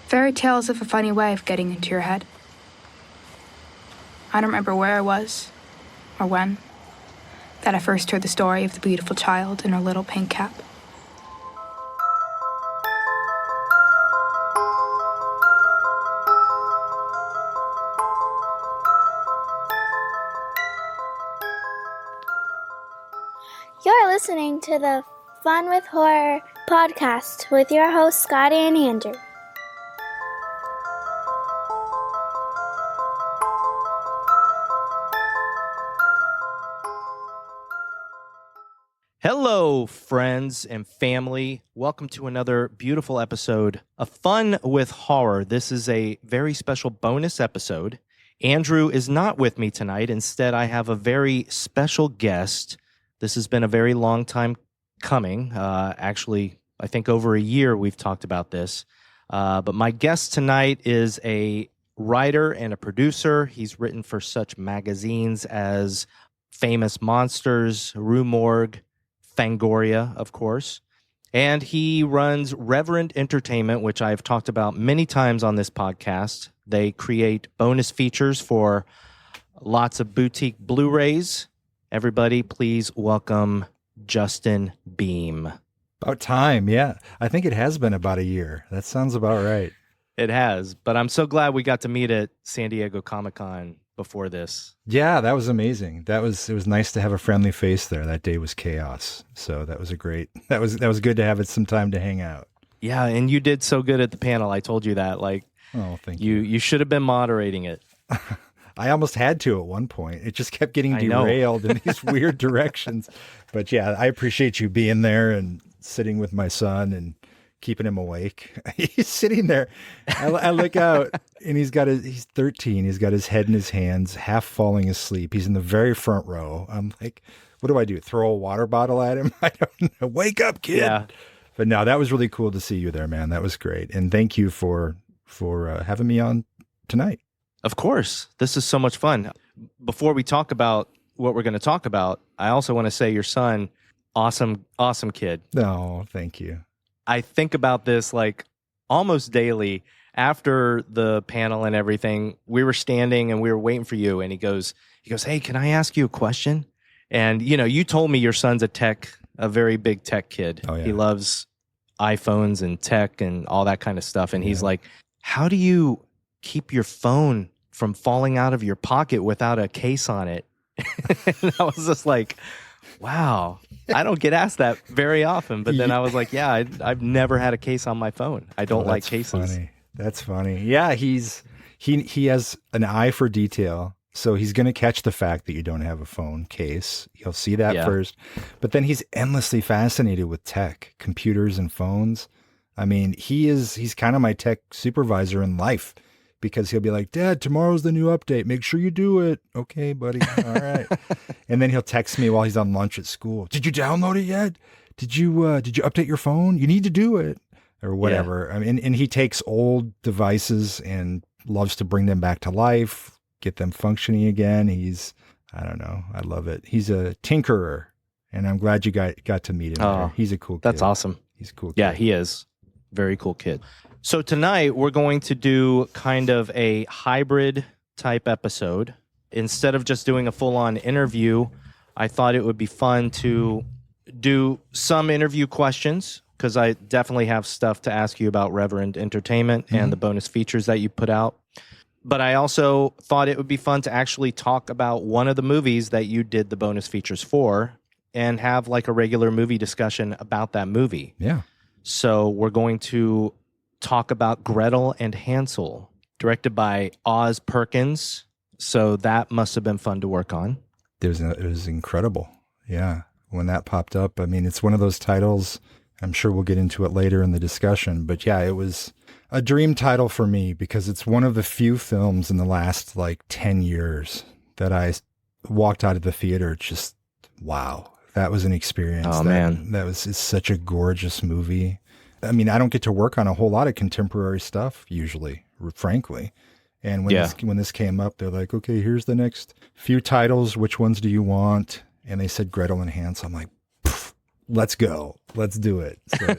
Fairy tales have a funny way of getting into your head. I don't remember where I was, or when, that I first heard the story of the beautiful child in her little pink cap. You're listening to the Fun with Horror podcast with your hosts, Scotty and Andrew. Hello, friends and family. Welcome to another beautiful episode of Fun with Horror. This is a very special bonus episode. Andrew is not with me tonight. Instead, I have a very special guest. This has been a very long time coming. Actually, I think over a year we've talked about this. But my guest tonight is a writer and a producer. He's written for such magazines as Famous Monsters, Rue Morgue, Fangoria, of course. And he runs Reverend Entertainment, which I've talked about many times on this podcast. They create bonus features for lots of boutique Blu-rays. Everybody, please welcome Justin Beahm. About time, yeah. I think it has been about a year. That sounds about right. It has, but I'm so glad we got to meet at San Diego Comic-Con before this. Yeah, that was amazing. It was nice to have a friendly face there. That day was chaos. So that was that was good to have it some time to hang out. Yeah, and you did so good at the panel. I told you that. Thank you. You should have been moderating it. I almost had to at one point. It just kept getting derailed in these weird directions. But yeah, I appreciate you being there and sitting with my son and keeping him awake. He's sitting there. I look out and he's 13. He's got his head in his hands, half falling asleep. He's in the very front row. I'm like, what do? Throw a water bottle at him? I don't know. Wake up, kid. Yeah. But no, that was really cool to see you there, man. That was great. And thank you for having me on tonight. Of course. This is so much fun. Before we talk about what we're going to talk about, I also want to say your son, awesome kid. No, thank you. I think about this almost daily. After the panel and everything, we were standing and we were waiting for you. And he goes, hey, can I ask you a question? And, you told me your son's a very big tech kid. Oh, yeah. He loves iPhones and tech and all that kind of stuff. And he's like, how do you keep your phone from falling out of your pocket without a case on it? And I was just like, wow, I don't get asked that very often. But then I was like, yeah, I've never had a case on my phone. I don't like cases. Funny. That's funny. Yeah, he has an eye for detail. So he's going to catch the fact that you don't have a phone case. He'll see that first. But then he's endlessly fascinated with tech, computers and phones. I mean, he's kind of my tech supervisor in life. Because he'll be like, Dad, tomorrow's the new update. Make sure you do it. Okay, buddy. All right. And then he'll text me while he's on lunch at school. Did you download it yet? Did you update your phone? You need to do it. Or whatever. Yeah. I mean, and he takes old devices and loves to bring them back to life, get them functioning again. I don't know. I love it. He's a tinkerer. And I'm glad you got to meet him there. He's a cool kid. That's awesome. He's a cool kid. Yeah, he is. Very cool kid. So tonight we're going to do kind of a hybrid type episode. Instead of just doing a full-on interview, I thought it would be fun to do some interview questions because I definitely have stuff to ask you about Reverend Entertainment and the bonus features that you put out. But I also thought it would be fun to actually talk about one of the movies that you did the bonus features for and have a regular movie discussion about that movie. Yeah. So we're going to talk about Gretel and Hansel, directed by Oz Perkins. So that must have been fun to work on. It was incredible. Yeah. When that popped up, I mean, it's one of those titles, I'm sure we'll get into it later in the discussion, but yeah, it was a dream title for me because it's one of the few films in the last 10 years that I walked out of the theater just, wow, that was an experience. Oh, man. It's such a gorgeous movie. I mean, I don't get to work on a whole lot of contemporary stuff usually, frankly. And when this came up, they're like, okay, here's the next few titles. Which ones do you want? And they said Gretel and Hansel. I'm like, let's go. Let's do it. So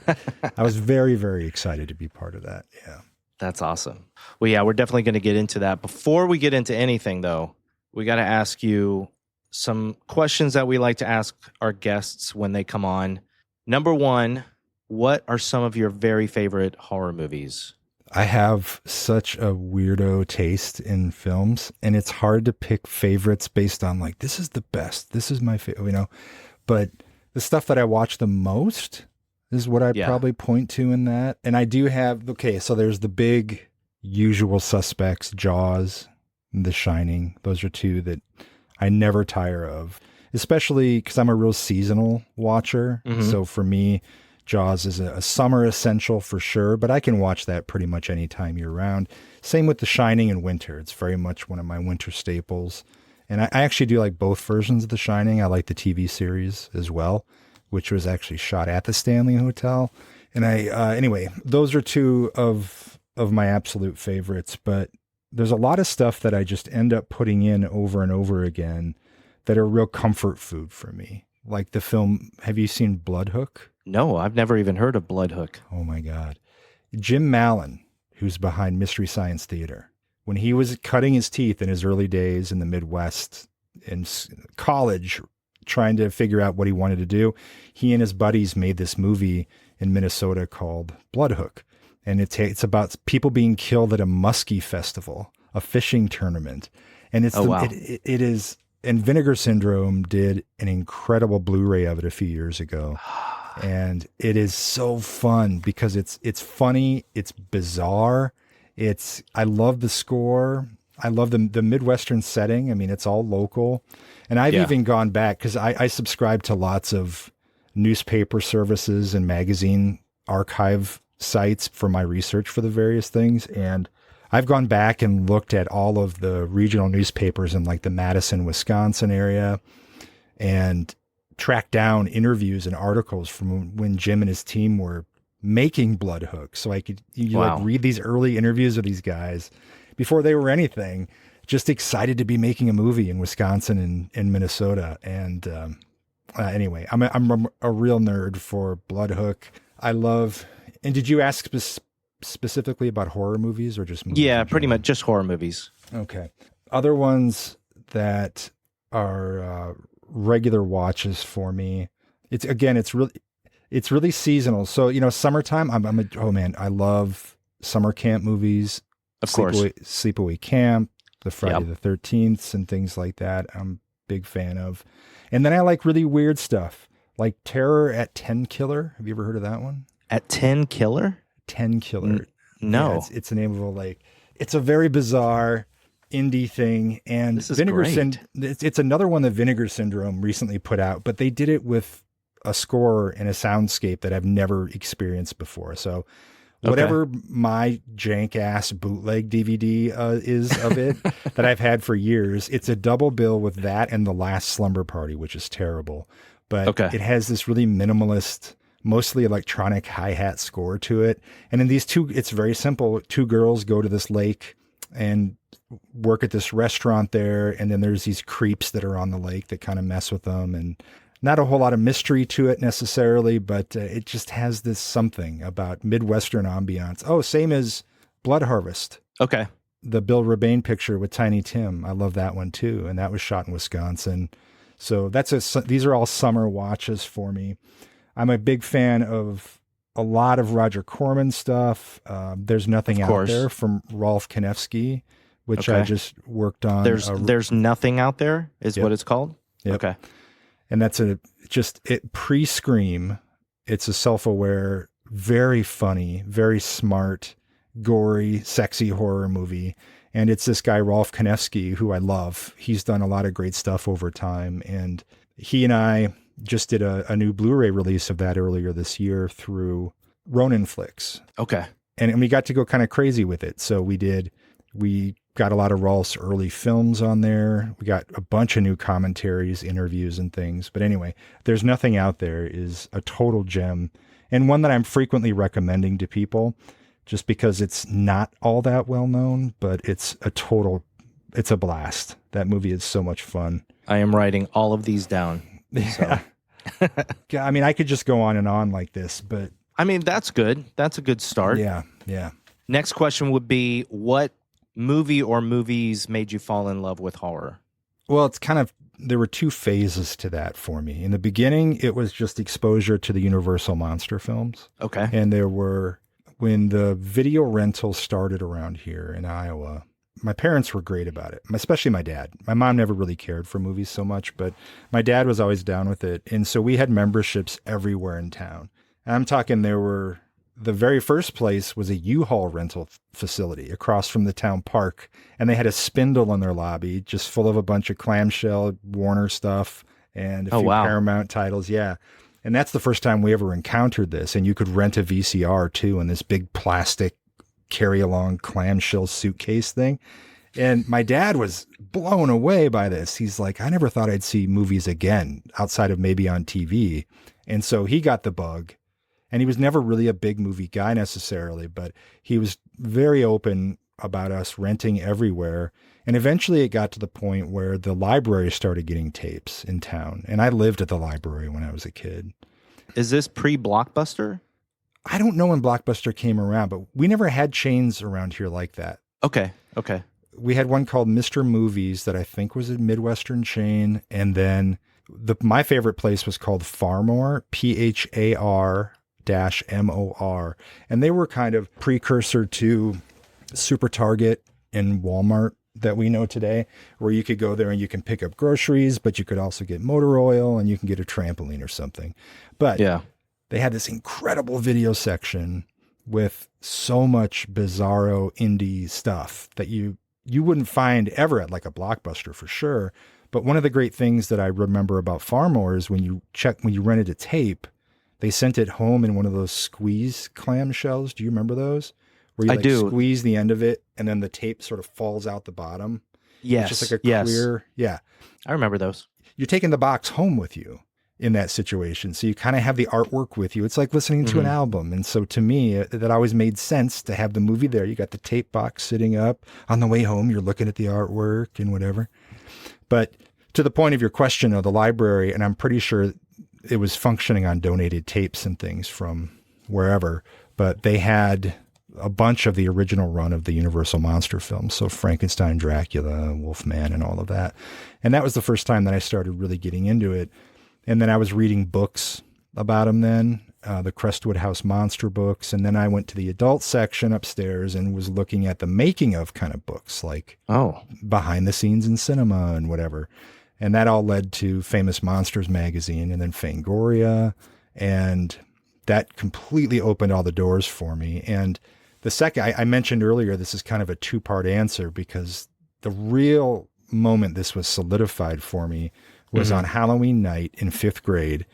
I was very, very excited to be part of that. Yeah. That's awesome. Well, yeah, we're definitely going to get into that. Before we get into anything, though, we got to ask you some questions that we like to ask our guests when they come on. Number one, what are some of your very favorite horror movies? I have such a weirdo taste in films, and it's hard to pick favorites based on like, this is the best, this is my favorite, but the stuff that I watch the most is what I'd probably point to in that. And I do have, so there's the big usual suspects, Jaws, and The Shining. Those are two that I never tire of, especially because I'm a real seasonal watcher. Mm-hmm. So for me, Jaws is a summer essential for sure, but I can watch that pretty much any time year round. Same with The Shining in winter. It's very much one of my winter staples. And I actually do like both versions of The Shining. I like the TV series as well, which was actually shot at the Stanley Hotel. And anyway, those are two of my absolute favorites, but there's a lot of stuff that I just end up putting in over and over again that are real comfort food for me. Like the film, have you seen Bloodhook? No, I've never even heard of Bloodhook. Oh my God. Jim Mallon, who's behind Mystery Science Theater, when he was cutting his teeth in his early days in the Midwest in college, trying to figure out what he wanted to do, he and his buddies made this movie in Minnesota called Bloodhook. And it's about people being killed at a muskie festival, a fishing tournament. And it is, and Vinegar Syndrome did an incredible Blu-ray of it a few years ago. And it is so fun because it's funny, it's bizarre, I love the score, I love the Midwestern setting. I mean, it's all local, and I've even gone back because I subscribe to lots of newspaper services and magazine archive sites for my research for the various things, and I've gone back and looked at all of the regional newspapers in like the Madison, Wisconsin area, and track down interviews and articles from when Jim and his team were making Bloodhook. So I could like read these early interviews with these guys before they were anything, just excited to be making a movie in Wisconsin and Minnesota. And anyway, I'm a real nerd for Bloodhook. I love, and did you ask specifically about horror movies or just movies? Yeah, pretty much just horror movies. Okay. Other ones that are regular watches for me. It's really seasonal. So, summertime, I love summer camp movies. Of course. Sleepaway Camp, the Friday the 13th and things like that. I'm a big fan of. And then I like really weird stuff like Terror at 10 Killer. Have you ever heard of that one? At 10 Killer? 10 Killer. No. Yeah, it's the name of it's a very bizarre indie thing, and this is great. It's another one that Vinegar Syndrome recently put out, but they did it with a score and a soundscape that I've never experienced before. So whatever my jank ass bootleg DVD is of it that I've had for years, it's a double bill with that and The Last Slumber Party, which is terrible. But it has this really minimalist, mostly electronic hi-hat score to it. And in these it's very simple. Two girls go to this lake and work at this restaurant there, and then there's these creeps that are on the lake that kind of mess with them, and not a whole lot of mystery to it necessarily, but it just has this something about Midwestern ambiance. Oh, same as Blood Harvest. Okay. The Bill Rebane picture with Tiny Tim. I love that one too, and that was shot in Wisconsin. So these are all summer watches for me. I'm a big fan of a lot of Roger Corman stuff. There's Nothing Out There from Rolf Konevsky, which I just worked on. There's Nothing Out There is what it's called? Yep. Okay. And that's pre-Scream. It's a self-aware, very funny, very smart, gory, sexy horror movie. And it's this guy, Rolf Konevsky, who I love. He's done a lot of great stuff over time. And he and I just did a new Blu-ray release of that earlier this year through Ronin Flix. Okay. And we got to go kind of crazy with it. So we got a lot of Rolf's early films on there. We got a bunch of new commentaries, interviews, and things. But anyway, There's Nothing Out There is a total gem, and one that I'm frequently recommending to people just because it's not all that well known, but it's a blast. That movie is so much fun. I am writing all of these down. Yeah. I mean, I could just go on and on like this, but I mean, that's good. That's a good start. Yeah. Yeah. Next question would be, what movie or movies made you fall in love with horror? Well, it's kind of, there were two phases to that for me. In the beginning, it was just exposure to the Universal monster films. Okay. And when the video rental started around here in Iowa, my parents were great about it, especially my dad. My mom never really cared for movies so much, but my dad was always down with it. And so we had memberships everywhere in town. And I'm talking, the very first place was a U-Haul rental facility across from the town park. And they had a spindle in their lobby just full of a bunch of clamshell Warner stuff and a few Paramount titles. Yeah. And that's the first time we ever encountered this. And you could rent a VCR too in this big plastic carry-along clamshell suitcase thing. And my dad was blown away by this. He's like, I never thought I'd see movies again outside of maybe on TV. And so he got the bug. And he was never really a big movie guy necessarily, but he was very open about us renting everywhere. And eventually it got to the point where the library started getting tapes in town. And I lived at the library when I was a kid. Is this pre-Blockbuster? I don't know when Blockbuster came around, but we never had chains around here like that. Okay. We had one called Mr. Movies that I think was a Midwestern chain. And then my favorite place was called Phar-Mor, Phar-MOR. And they were kind of precursor to Super Target and Walmart that we know today, where you could go there and you can pick up groceries, but you could also get motor oil and you can get a trampoline or something. But yeah, they had this incredible video section with so much bizarro indie stuff that you wouldn't find ever at like a Blockbuster for sure. But one of the great things that I remember about Phar-Mor is when you rented a tape, they sent it home in one of those squeeze clamshells. Do you remember those? Where you squeeze the end of it and then the tape sort of falls out the bottom. Yes. It's just like a clear. Yeah. I remember those. You're taking the box home with you in that situation. So you kind of have the artwork with you. It's like listening to an album. And so to me, that always made sense to have the movie there. You got the tape box sitting up. On the way home, you're looking at the artwork and whatever. But to the point of your question of the library, and I'm pretty sure it was functioning on donated tapes and things from wherever, but they had a bunch of the original run of the Universal monster films. So Frankenstein, Dracula, Wolfman, and all of that. And that was the first time that I started really getting into it. And then I was reading books about them then, the Crestwood House monster books. And then I went to the adult section upstairs and was looking at the making of kind of books, like behind the scenes in cinema and whatever. And that all led to Famous Monsters magazine and then Fangoria. And that completely opened all the doors for me. And the second, I mentioned earlier, this is kind of a two-part answer because the real moment this was solidified for me was on Halloween night in 5th grade.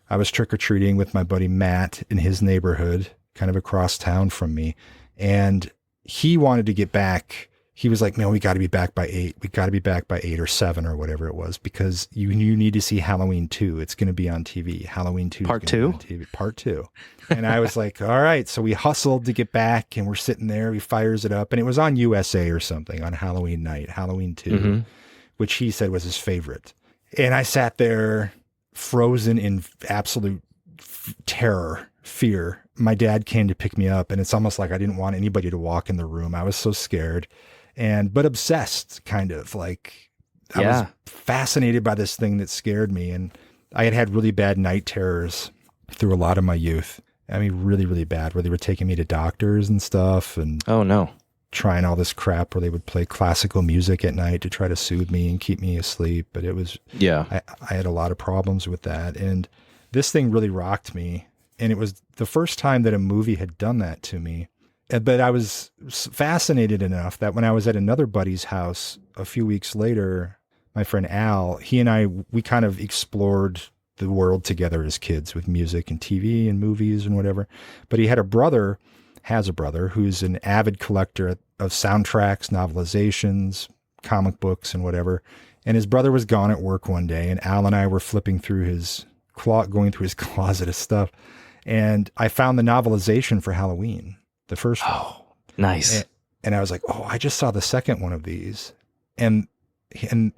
I was trick-or-treating with my buddy Matt in his neighborhood, kind of across town from me. And he wanted to get back. He was like, man, we got to be back by 8. We got to be back by 8 or 7 or whatever it was, because you need to see Halloween 2. It's going to be on TV. Halloween 2. Part 2? Part 2. And I was like, all right. So we hustled to get back and we're sitting there. He fires it up and it was on USA or something on Halloween night, Halloween 2, which he said was his favorite. And I sat there frozen in absolute terror, fear. My dad came to pick me up and it's almost like I didn't want anybody to walk in the room. I was so scared. But obsessed, kind of like I was fascinated by this thing that scared me. And I had really bad night terrors through a lot of my youth. I mean, really, really bad, where they were taking me to doctors and stuff and trying all this crap where they would play classical music at night to try to soothe me and keep me asleep. But it was, I had a lot of problems with that. And this thing really rocked me. And it was the first time that a movie had done that to me. But I was fascinated enough that when I was at another buddy's house a few weeks later, my friend Al, he and I, we kind of explored the world together as kids with music and TV and movies and whatever. But he had has a brother who's an avid collector of soundtracks, novelizations, comic books and whatever. And his brother was gone at work one day and Al and I were going through his closet of stuff. And I found the novelization for Halloween. The first one. Oh, nice. And I was like, oh, I just saw the second one of these. And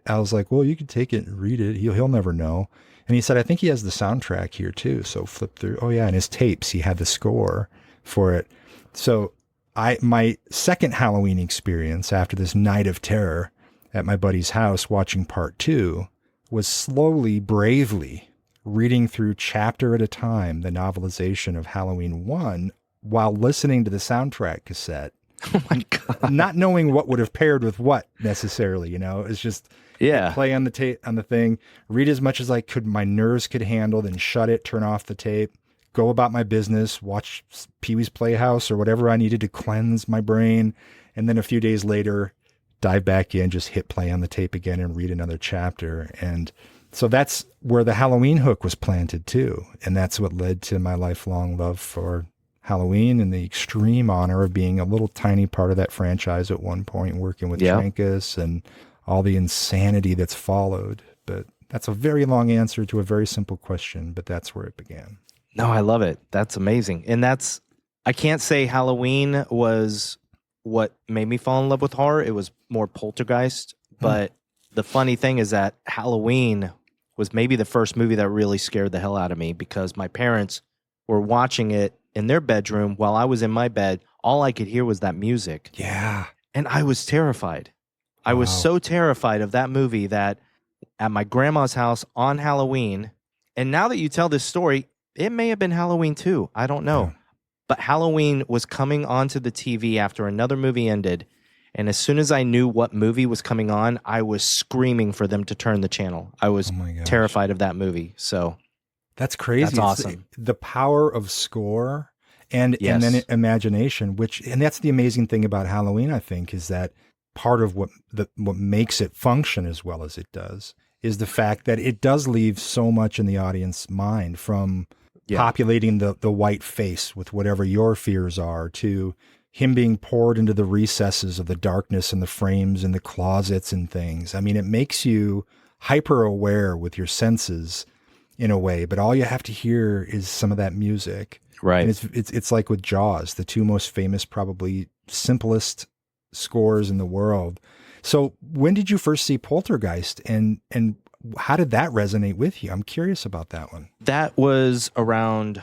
I was like, well, you can take it and read it. He'll never know. And he said, I think he has the soundtrack here too. So flip through. Oh yeah. And his tapes, he had the score for it. So my second Halloween experience after this night of terror at my buddy's house watching part 2 was slowly, bravely reading through chapter at a time the novelization of Halloween 1 while listening to the soundtrack cassette. Oh my God. Not knowing what would have paired with what necessarily, it's just play on the tape, on the thing, read as much as I could, my nerves could handle, then shut it, turn off the tape, go about my business, watch Pee-wee's Playhouse or whatever I needed to cleanse my brain. And then a few days later, dive back in, just hit play on the tape again and read another chapter. And so that's where the Halloween hook was planted too. And that's what led to my lifelong love for Halloween and the extreme honor of being a little tiny part of that franchise at one point, working with Trancas and all the insanity that's followed. But that's a very long answer to a very simple question, but that's where it began. No, I love it. That's amazing. And I can't say Halloween was what made me fall in love with horror. It was more Poltergeist. But the funny thing is that Halloween was maybe the first movie that really scared the hell out of me because my parents were watching it in their bedroom while I was in my bed. All I could hear was that music. Yeah. And I was terrified. I was so terrified of that movie that at my grandma's house on Halloween, and now that you tell this story, it may have been Halloween too. I don't know. Yeah. But Halloween was coming onto the TV after another movie ended. And as soon as I knew what movie was coming on, I was screaming for them to turn the channel. I was terrified of that movie. So that's crazy. That's awesome. The power of score and then imagination, and that's the amazing thing about Halloween, I think, is that part of what makes it function as well as it does is the fact that it does leave so much in the audience mind, from populating the white face with whatever your fears are to him being poured into the recesses of the darkness and the frames and the closets and things. I mean, it makes you hyper aware with your senses in a way, but all you have to hear is some of that music. Right. And it's like with Jaws, the two most famous, probably simplest scores in the world. So when did you first see Poltergeist and how did that resonate with you? I'm curious about that one. That was around,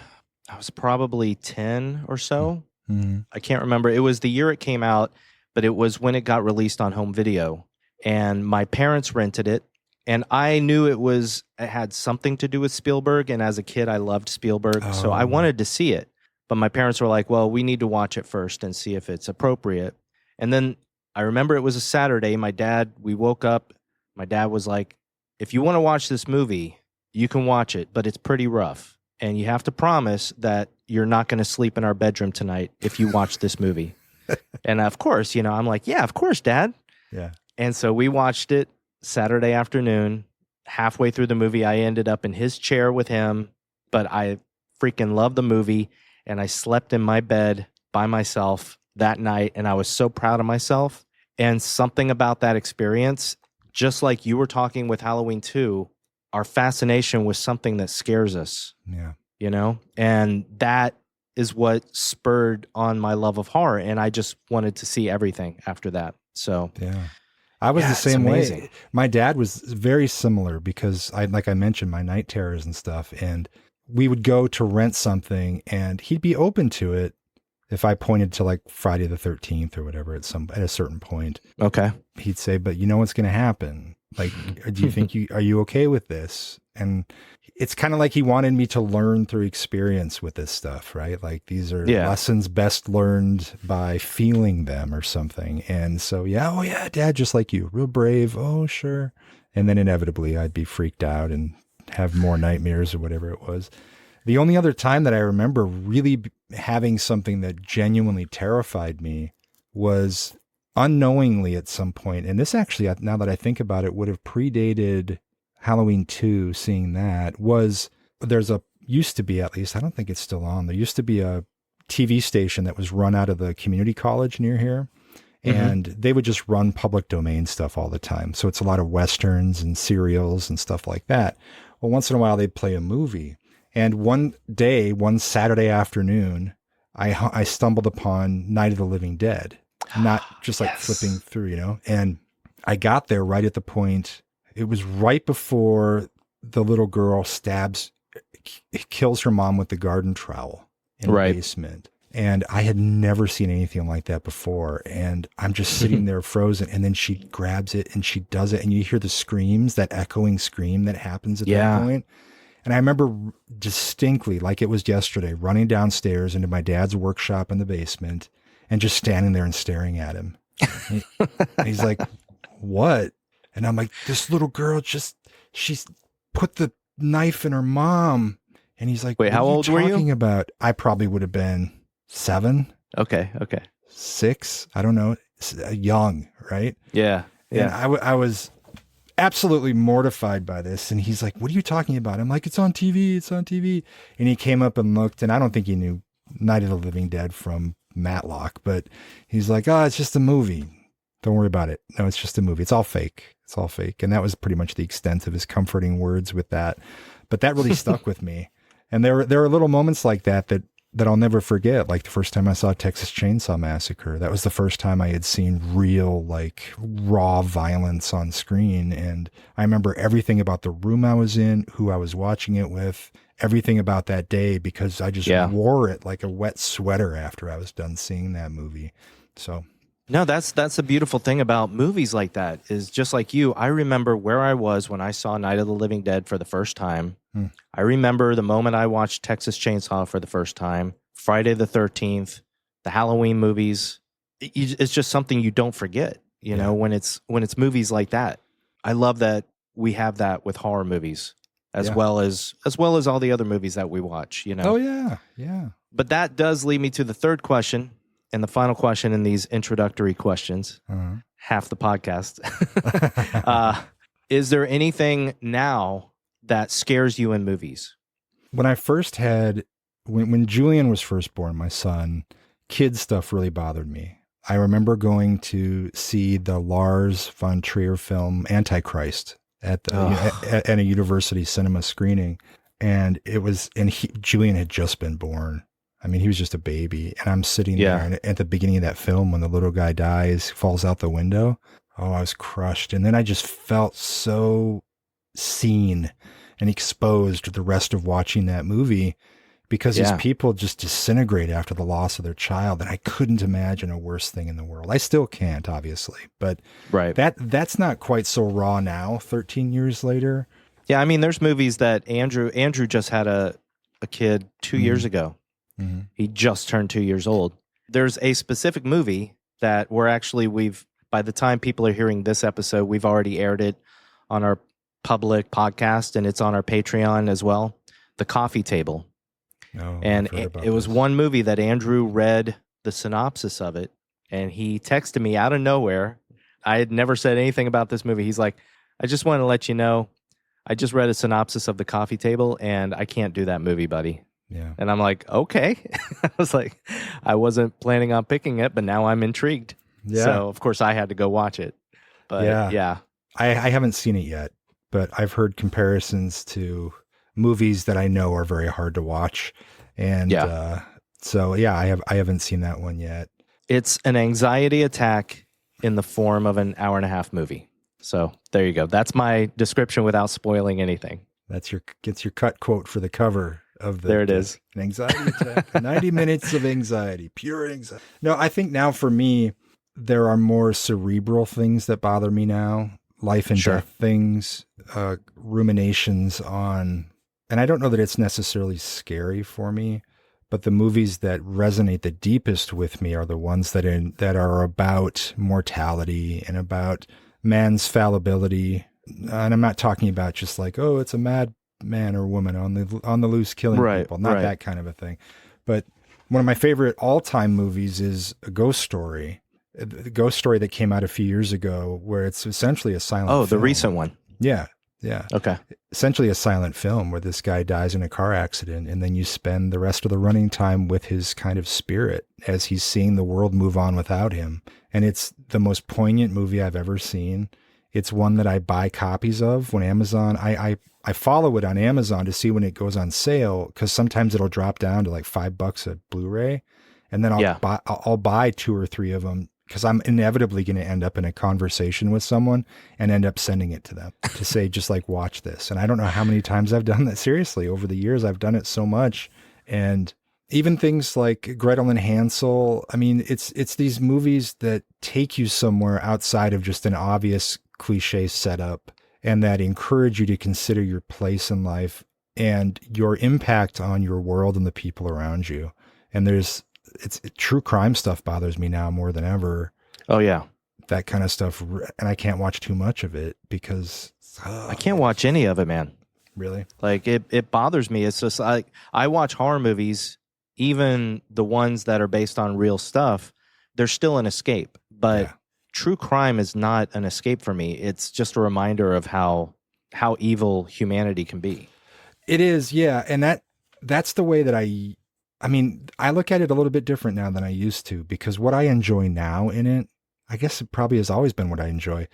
I was probably 10 or so. Mm-hmm. I can't remember. It was the year it came out, but it was when it got released on home video. And my parents rented it. And I knew it had something to do with Spielberg. And as a kid, I loved Spielberg. So I wanted to see it. But my parents were like, well, we need to watch it first and see if it's appropriate. And then I remember it was a Saturday. We woke up. My dad was like, if you want to watch this movie, you can watch it, but it's pretty rough. And you have to promise that you're not going to sleep in our bedroom tonight if you watch this movie. And of course, I'm like, yeah, of course, Dad. Yeah. And so we watched it Saturday afternoon. Halfway through the movie, I ended up in his chair with him, but I freaking loved the movie. And I slept in my bed by myself that night. And I was so proud of myself. And something about that experience, just like you were talking with Halloween 2, our fascination with something that scares us. Yeah. And that is what spurred on my love of horror. And I just wanted to see everything after that. So, yeah. I was the same way. My dad was very similar because like I mentioned, my night terrors and stuff. And we would go to rent something and he'd be open to it if I pointed to like Friday the 13th or whatever at a certain point. Okay. He'd say, but you know what's going to happen? Like, do you think are you okay with this? And it's kind of like he wanted me to learn through experience with this stuff, right? Like these are lessons best learned by feeling them or something. And so, Dad, just like you, real brave. Oh, sure. And then inevitably I'd be freaked out and have more nightmares or whatever it was. The only other time that I remember really having something that genuinely terrified me was unknowingly at some point. And this actually, now that I think about it, would have predated Halloween 2, seeing that, used to be, at least, I don't think it's still on. There used to be a TV station that was run out of the community college near here. Mm-hmm. And they would just run public domain stuff all the time. So it's a lot of Westerns and serials and stuff like that. Well, once in a while they'd play a movie. And one Saturday afternoon, I stumbled upon Night of the Living Dead, not just like flipping through, and I got there right at the point. It was right before the little girl kills her mom with the garden trowel in the basement. And I had never seen anything like that before. And I'm just sitting there frozen. And then she grabs it and she does it. And you hear the screams, that echoing scream that happens at that point. And I remember distinctly, like it was yesterday, running downstairs into my dad's workshop in the basement and just standing there and staring at him. And he's like, what? And I'm like, this little girl she's put the knife in her mom. And he's like, wait, how old were you? Talking about? I probably would have been 7. Okay. 6. I don't know. Young, right? Yeah. And I was absolutely mortified by this. And he's like, what are you talking about? I'm like, it's on TV. It's on TV. And he came up and looked, and I don't think he knew Night of the Living Dead from Matlock, but he's like, oh, it's just a movie. Don't worry about it. No, it's just a movie. It's all fake. It's all fake. And that was pretty much the extent of his comforting words with that. But that really stuck with me. And there are little moments like that I'll never forget. Like the first time I saw Texas Chainsaw Massacre, that was the first time I had seen real, like, raw violence on screen. And I remember everything about the room I was in, who I was watching it with, everything about that day, because I just wore it like a wet sweater after I was done seeing that movie. So. No, that's the beautiful thing about movies like that, is just like you. I remember where I was when I saw Night of the Living Dead for the first time. I remember the moment I watched Texas Chainsaw for the first time, Friday the 13th, the Halloween movies. It's just something you don't forget, you know, when it's movies like that. I love that we have that with horror movies as well as all the other movies that we watch, you know. Oh yeah. But that does lead me to the third question and the final question in these introductory questions. Half the podcast. Is there anything now that scares you in movies? When I first when Julian was first born, my son, kid stuff really bothered me. I remember going to see the Lars von Trier film Antichrist at a university cinema screening. And Julian had just been born. I mean, he was just a baby. And I'm sitting there, and at the beginning of that film, when the little guy dies, falls out the window. Oh, I was crushed. And then I just felt so seen and exposed the rest of watching that movie, because these people just disintegrate after the loss of their child. And I couldn't imagine a worse thing in the world. I still can't, obviously, but that's not quite so raw now, 13 years later. Yeah. I mean, there's movies that Andrew just had a kid 2 years ago. He just turned 2 years old. There's a specific movie that by the time people are hearing this episode, we've already aired it on our public podcast, and it's on our Patreon as well. The Coffee Table. And it was one movie that Andrew read the synopsis of it, and he texted me out of nowhere. I had never said anything about this movie. He's like, I just want to let you know, I just read a synopsis of The Coffee Table, and I can't do that movie, buddy. Yeah. And I'm like, okay. I was like, I wasn't planning on picking it, but now I'm intrigued. Yeah. So, of course, I had to go watch it. But yeah. I haven't seen it yet, but I've heard comparisons to movies that I know are very hard to watch. And so I haven't seen that one yet. It's an anxiety attack in the form of an hour-and-a-half movie. So there you go. That's my description without spoiling anything. Gets your cut quote for the cover of the. There it is. An anxiety attack. 90 minutes of anxiety, pure anxiety. No, I think now for me, there are more cerebral things that bother me now. Life and death things, ruminations on, and I don't know that it's necessarily scary for me, but the movies that resonate the deepest with me are the ones that are about mortality and about man's fallibility. And I'm not talking about just like, oh, it's a mad man or woman on the loose killing people, not that kind of a thing. But one of my favorite all-time movies is A Ghost Story. The Ghost Story that came out a few years ago, where it's essentially a silent film. The recent one. Yeah. Okay. Essentially a silent film where this guy dies in a car accident, and then you spend the rest of the running time with his kind of spirit as he's seeing the world move on without him. And it's the most poignant movie I've ever seen. It's one that I buy copies of when Amazon, I follow it on Amazon to see when it goes on sale, because sometimes it'll drop down to like $5 a Blu-ray. And then I'll buy 2 or 3 of them, because I'm inevitably going to end up in a conversation with someone and end up sending it to them to say, just like, watch this. And I don't know how many times I've done that. Seriously, over the years, I've done it so much. And Even things like Gretel and Hansel. I mean, it's these movies that take you somewhere outside of just an obvious cliche setup, and that encourage you to consider your place in life and your impact on your world and the people around you. And it's true crime stuff bothers me now more than ever. Oh yeah. That kind of stuff. And I can't watch too much of it because I can't watch any of it, man. Really? Like it bothers me. It's just like I watch horror movies, even the ones that are based on real stuff, they're still an escape. But true crime is not an escape for me. It's just a reminder of how evil humanity can be. It is, yeah. And that's the way that I mean, I look at it a little bit different now than I used to, because what I enjoy now in it, I guess it probably has always been what I enjoy,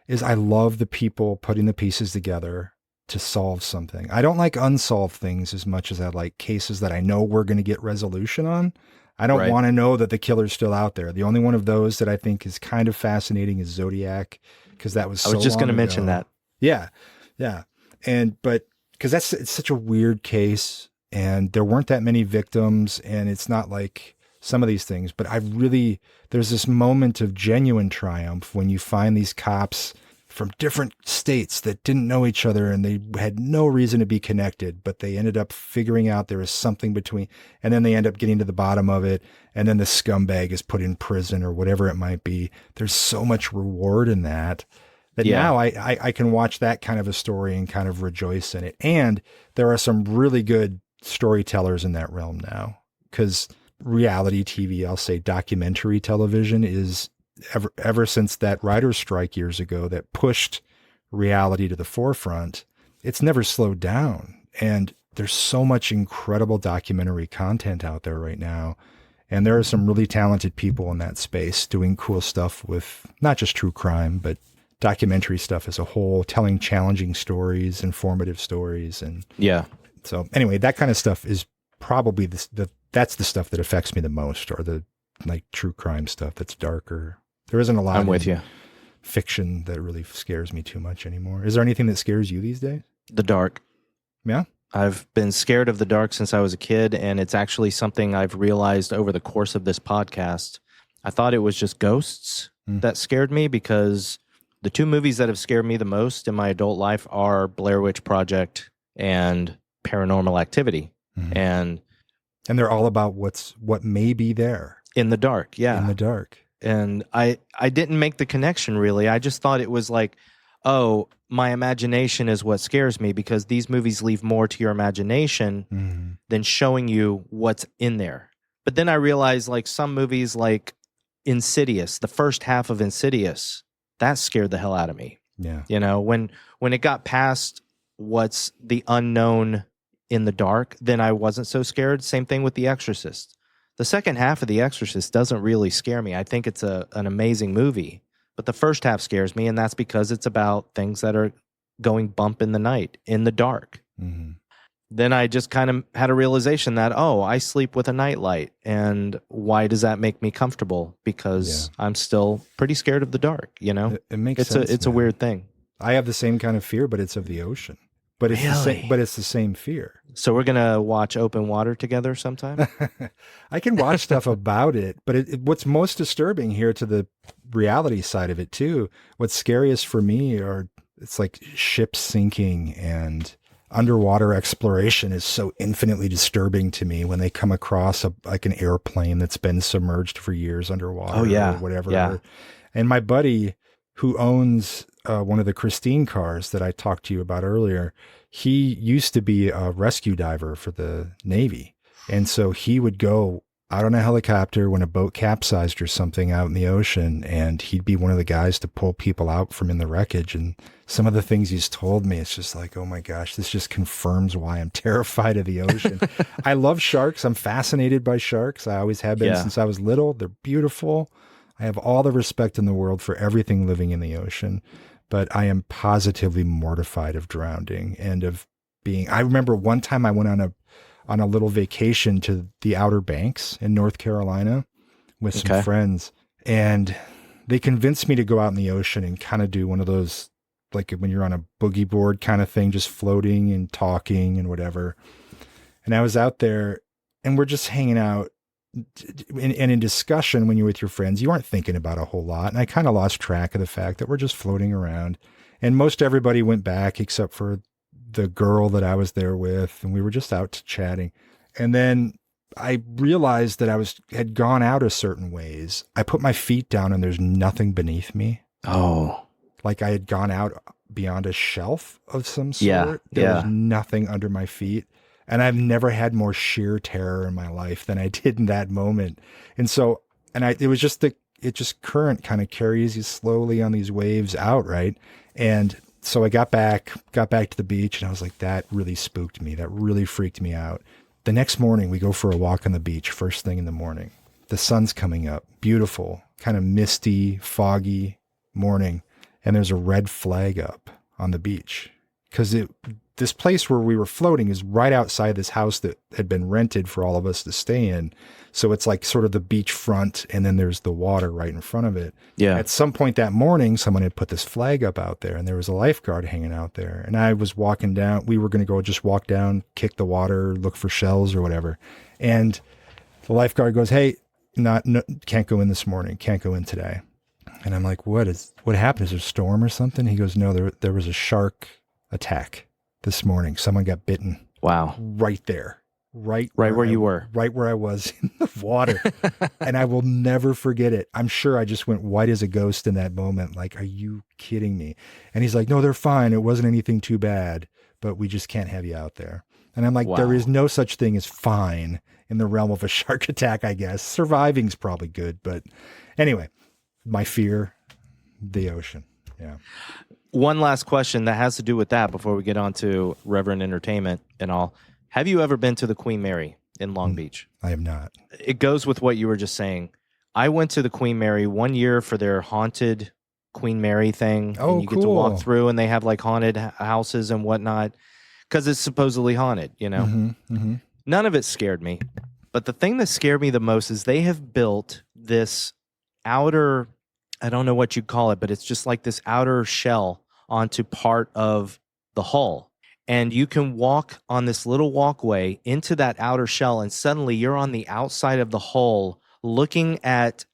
is I love the people putting the pieces together to solve something. I don't like unsolved things as much as I like cases that I know we're going to get resolution on. I don't want to know that the killer's still out there. The only one of those that I think is kind of fascinating is Zodiac, because that was so I was just going to mention that. Yeah. Yeah. But because it's such a weird case, and there weren't that many victims, and it's not like some of these things, but there's this moment of genuine triumph when you find these cops from different states that didn't know each other and they had no reason to be connected, but they ended up figuring out there was something between, and then they end up getting to the bottom of it. And then the scumbag is put in prison or whatever it might be. There's so much reward in that now I can watch that kind of a story and kind of rejoice in it. And there are some really good storytellers in that realm now, because reality TV, I'll say documentary television, is ever since that writer's strike years ago that pushed reality to the forefront, it's never slowed down. And there's so much incredible documentary content out there right now. And there are some really talented people in that space doing cool stuff with not just true crime, but documentary stuff as a whole, telling challenging stories, informative stories. And so anyway, that kind of stuff is probably that's the stuff that affects me the most, or the like true crime stuff that's darker. There isn't a lot of fiction that really scares me too much anymore. Is there anything that scares you these days? The dark. Yeah? I've been scared of the dark since I was a kid, and it's actually something I've realized over the course of this podcast. I thought it was just ghosts that scared me, because the two movies that have scared me the most in my adult life are Blair Witch Project and Paranormal Activity. And they're all about what may be there. In the dark, yeah. In the dark. And I didn't make the connection, really. I just thought it was like, oh, my imagination is what scares me, because these movies leave more to your imagination than showing you what's in there. But then I realized, like, some movies like Insidious, the first half of Insidious, that scared the hell out of me. Yeah. You know, when it got past what's the unknown in the dark, then I wasn't so scared. Same thing with The Exorcist. The second half of The Exorcist doesn't really scare me. I think it's an amazing movie, but the first half scares me, and that's because it's about things that are going bump in the night, in the dark. Then I just kind of had a realization that, oh, I sleep with a nightlight, and why does that make me comfortable? Because I'm still pretty scared of the dark, you know? It makes sense. It's a weird thing. I have the same kind of fear, but it's of the ocean. But it's the same fear. So we're going to watch Open Water together sometime? I can watch stuff about it, but what's most disturbing here, to the reality side of it too, what's scariest for me it's like ships sinking, and underwater exploration is so infinitely disturbing to me when they come across like an airplane that's been submerged for years underwater or whatever. Yeah. And my buddy who owns one of the Christine cars that I talked to you about earlier, he used to be a rescue diver for the Navy. And so he would go out on a helicopter when a boat capsized or something out in the ocean, and he'd be one of the guys to pull people out from in the wreckage. And some of the things he's told me, it's just like, oh my gosh, this just confirms why I'm terrified of the ocean. I love sharks. I'm fascinated by sharks. I always have been since I was little. They're beautiful. I have all the respect in the world for everything living in the ocean, but I am positively mortified of drowning and of being. I remember one time I went on a little vacation to the Outer Banks in North Carolina with some friends, and they convinced me to go out in the ocean and kind of do one of those, like when you're on a boogie board kind of thing, just floating and talking and whatever. And I was out there, and we're just hanging out. And in discussion, when you're with your friends, you aren't thinking about a whole lot. And I kind of lost track of the fact that we're just floating around. And most everybody went back except for the girl that I was there with. And we were just out chatting. And then I realized that had gone out a certain ways. I put my feet down and there's nothing beneath me. Oh. Like I had gone out beyond a shelf of some sort. Yeah. There was nothing under my feet. And I've never had more sheer terror in my life than I did in that moment. And so, it was just current kind of carries you slowly on these waves out. Right. And so I got back to the beach and I was like, that really spooked me. That really freaked me out. The next morning we go for a walk on the beach, first thing in the morning. The sun's coming up, beautiful, kind of misty, foggy morning. And there's a red flag up on the beach because this place where we were floating is right outside this house that had been rented for all of us to stay in. So it's like sort of the beach front and then there's the water right in front of it. Yeah. At some point that morning, someone had put this flag up out there and there was a lifeguard hanging out there. And I was walking down, we were going to go just walk down, kick the water, look for shells or whatever. And the lifeguard goes, hey, can't go in this morning. Can't go in today. And I'm like, what happened? Is there a storm or something? He goes, no, there was a shark attack this morning. Someone got bitten. Wow. Right there. Right where you were. Right where I was in the water. And I will never forget it. I'm sure I just went white as a ghost in that moment. Like, are you kidding me? And he's like, no, they're fine. It wasn't anything too bad, but we just can't have you out there. And I'm like, wow. There is no such thing as fine in the realm of a shark attack, I guess. Surviving's probably good. But anyway, my fear, the ocean. Yeah. One last question that has to do with that before we get on to Reverend Entertainment and all. Have you ever been to the Queen Mary in Long Beach? I have not. It goes with what you were just saying. I went to the Queen Mary one year for their haunted Queen Mary thing. Oh, and you get to walk through and they have like haunted houses and whatnot because it's supposedly haunted, you know? Mm-hmm, mm-hmm. None of it scared me. But the thing that scared me the most is they have built this outer, I don't know what you'd call it, but it's just like this outer shell onto part of the hull. And you can walk on this little walkway into that outer shell, and suddenly you're on the outside of the hull looking at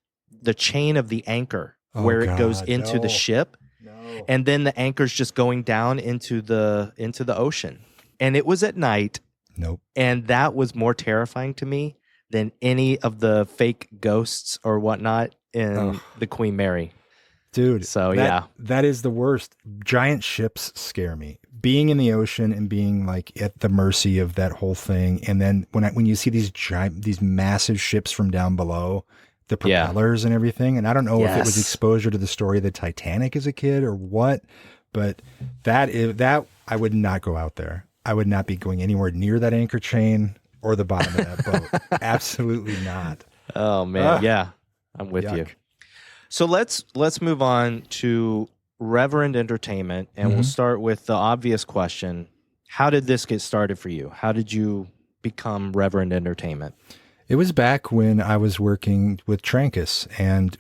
the chain of the anchor where it goes into the ship. No. And then the anchor's just going down into the ocean. And it was at night. Nope. And that was more terrifying to me than any of the fake ghosts or whatnot in the Queen Mary. Dude, so that is the worst. Giant ships scare me. Being in the ocean and being like at the mercy of that whole thing, and then when you see these massive ships from down below, the propellers and everything, and I don't know if it was exposure to the story of the Titanic as a kid or what, but that I would not go out there. I would not be going anywhere near that anchor chain or the bottom of that boat. Absolutely not. Oh man, yeah, I'm with you. So let's move on to Reverend Entertainment, and we'll start with the obvious question. How did this get started for you? How did you become Reverend Entertainment? It was back when I was working with Trancas, and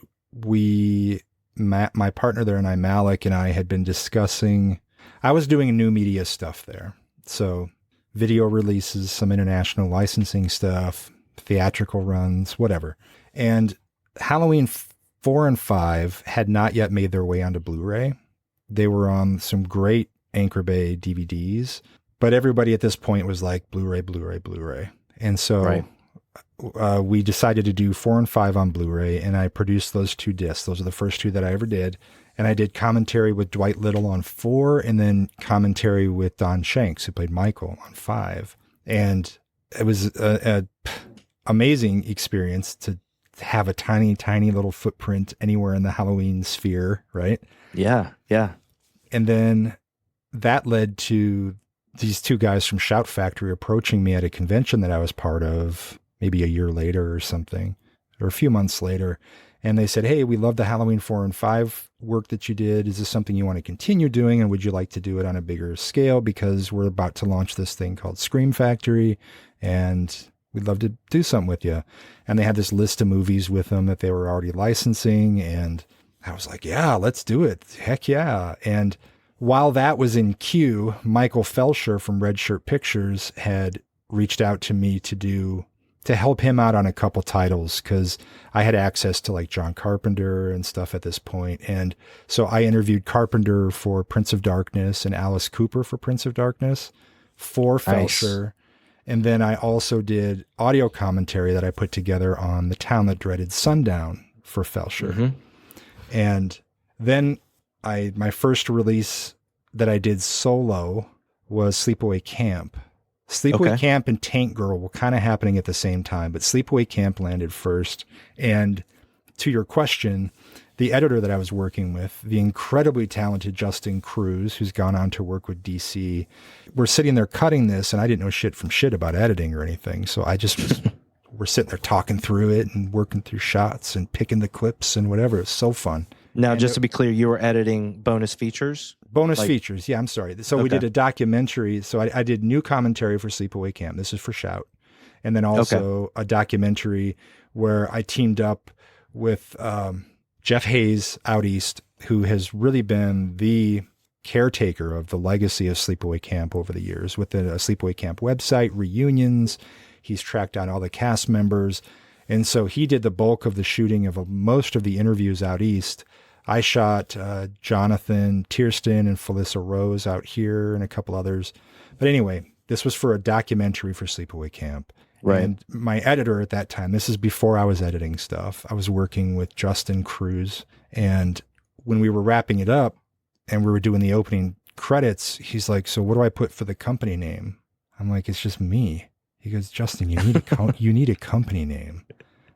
my partner there and I, Malik, and I had been discussing, I was doing new media stuff there. So video releases, some international licensing stuff, theatrical runs, whatever. And Halloween 4 and 5 had not yet made their way onto Blu-ray. They were on some great Anchor Bay DVDs, but everybody at this point was like Blu-ray. And so we decided to do 4 and 5 on Blu-ray, and I produced those 2 discs. Those are the first 2 that I ever did. And I did commentary with Dwight Little on 4, and then commentary with Don Shanks, who played Michael, on 5. And it was an amazing experience to have a tiny, tiny little footprint anywhere in the Halloween sphere, right? Yeah, yeah. And then that led to these 2 guys from Shout Factory approaching me at a convention that I was part of maybe a year later or something, or a few months later. And they said, hey, we love the Halloween 4 and 5 work that you did. Is this something you want to continue doing? And would you like to do it on a bigger scale? Because we're about to launch this thing called Scream Factory, and we'd love to do something with you. And they had this list of movies with them that they were already licensing. And I was like, yeah, let's do it. Heck yeah. And while that was in queue, Michael Felsher from Red Shirt Pictures had reached out to me to to help him out on a couple titles, because I had access to like John Carpenter and stuff at this point. And so I interviewed Carpenter for Prince of Darkness and Alice Cooper for Prince of Darkness for Felsher. Nice. And then I also did audio commentary that I put together on The Town That Dreaded Sundown for Felsher. Mm-hmm. And then my first release that I did solo was Sleepaway Camp. Sleepaway Camp and Tank Girl were kind of happening at the same time, but Sleepaway Camp landed first. And to your question, the editor that I was working with, the incredibly talented Justin Cruz, who's gone on to work with DC, we're sitting there cutting this, and I didn't know shit from shit about editing or anything. So I just was, we're sitting there talking through it and working through shots and picking the clips and whatever. It was so fun. Now, just to be clear, you were editing bonus features? Bonus features. Yeah, I'm sorry. So we did a documentary. So I did new commentary for Sleepaway Camp. This is for Shout. And then also a documentary where I teamed up with Jeff Hayes out east, who has really been the caretaker of the legacy of Sleepaway Camp over the years with the Sleepaway Camp website, reunions. He's tracked down all the cast members. And so he did the bulk of the shooting of most of the interviews out east. I shot Jonathan Tierston and Felissa Rose out here and a couple others. But anyway, this was for a documentary for Sleepaway Camp. Right. And my editor at that time, this is before I was editing stuff, I was working with Justin Cruz. And when we were wrapping it up and we were doing the opening credits, he's like, so what do I put for the company name? I'm like, it's just me. He goes, Justin, you need a company name.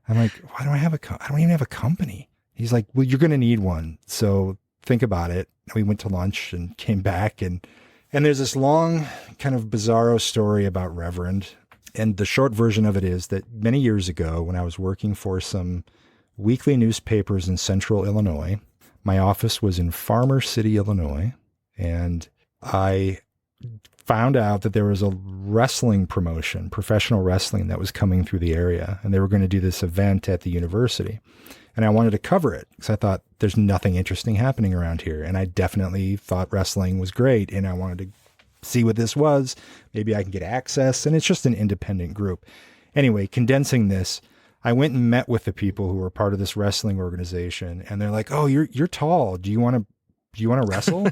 I'm like, why don't I have I don't even have a company. He's like, well, you're going to need one. So think about it. And we went to lunch and came back. And there's this long kind of bizarro story about Reverend. And the short version of it is that many years ago, when I was working for some weekly newspapers in central Illinois, my office was in Farmer City, Illinois. And I found out that there was a wrestling promotion, professional wrestling, that was coming through the area. And they were going to do this event at the university. And I wanted to cover it because I thought there's nothing interesting happening around here. And I definitely thought wrestling was great. And I wanted to see what this was. Maybe I can get access. And it's just an independent group. Anyway, condensing this, I went and met with the people who were part of this wrestling organization. And they're like, oh, you're tall. Do you want to wrestle?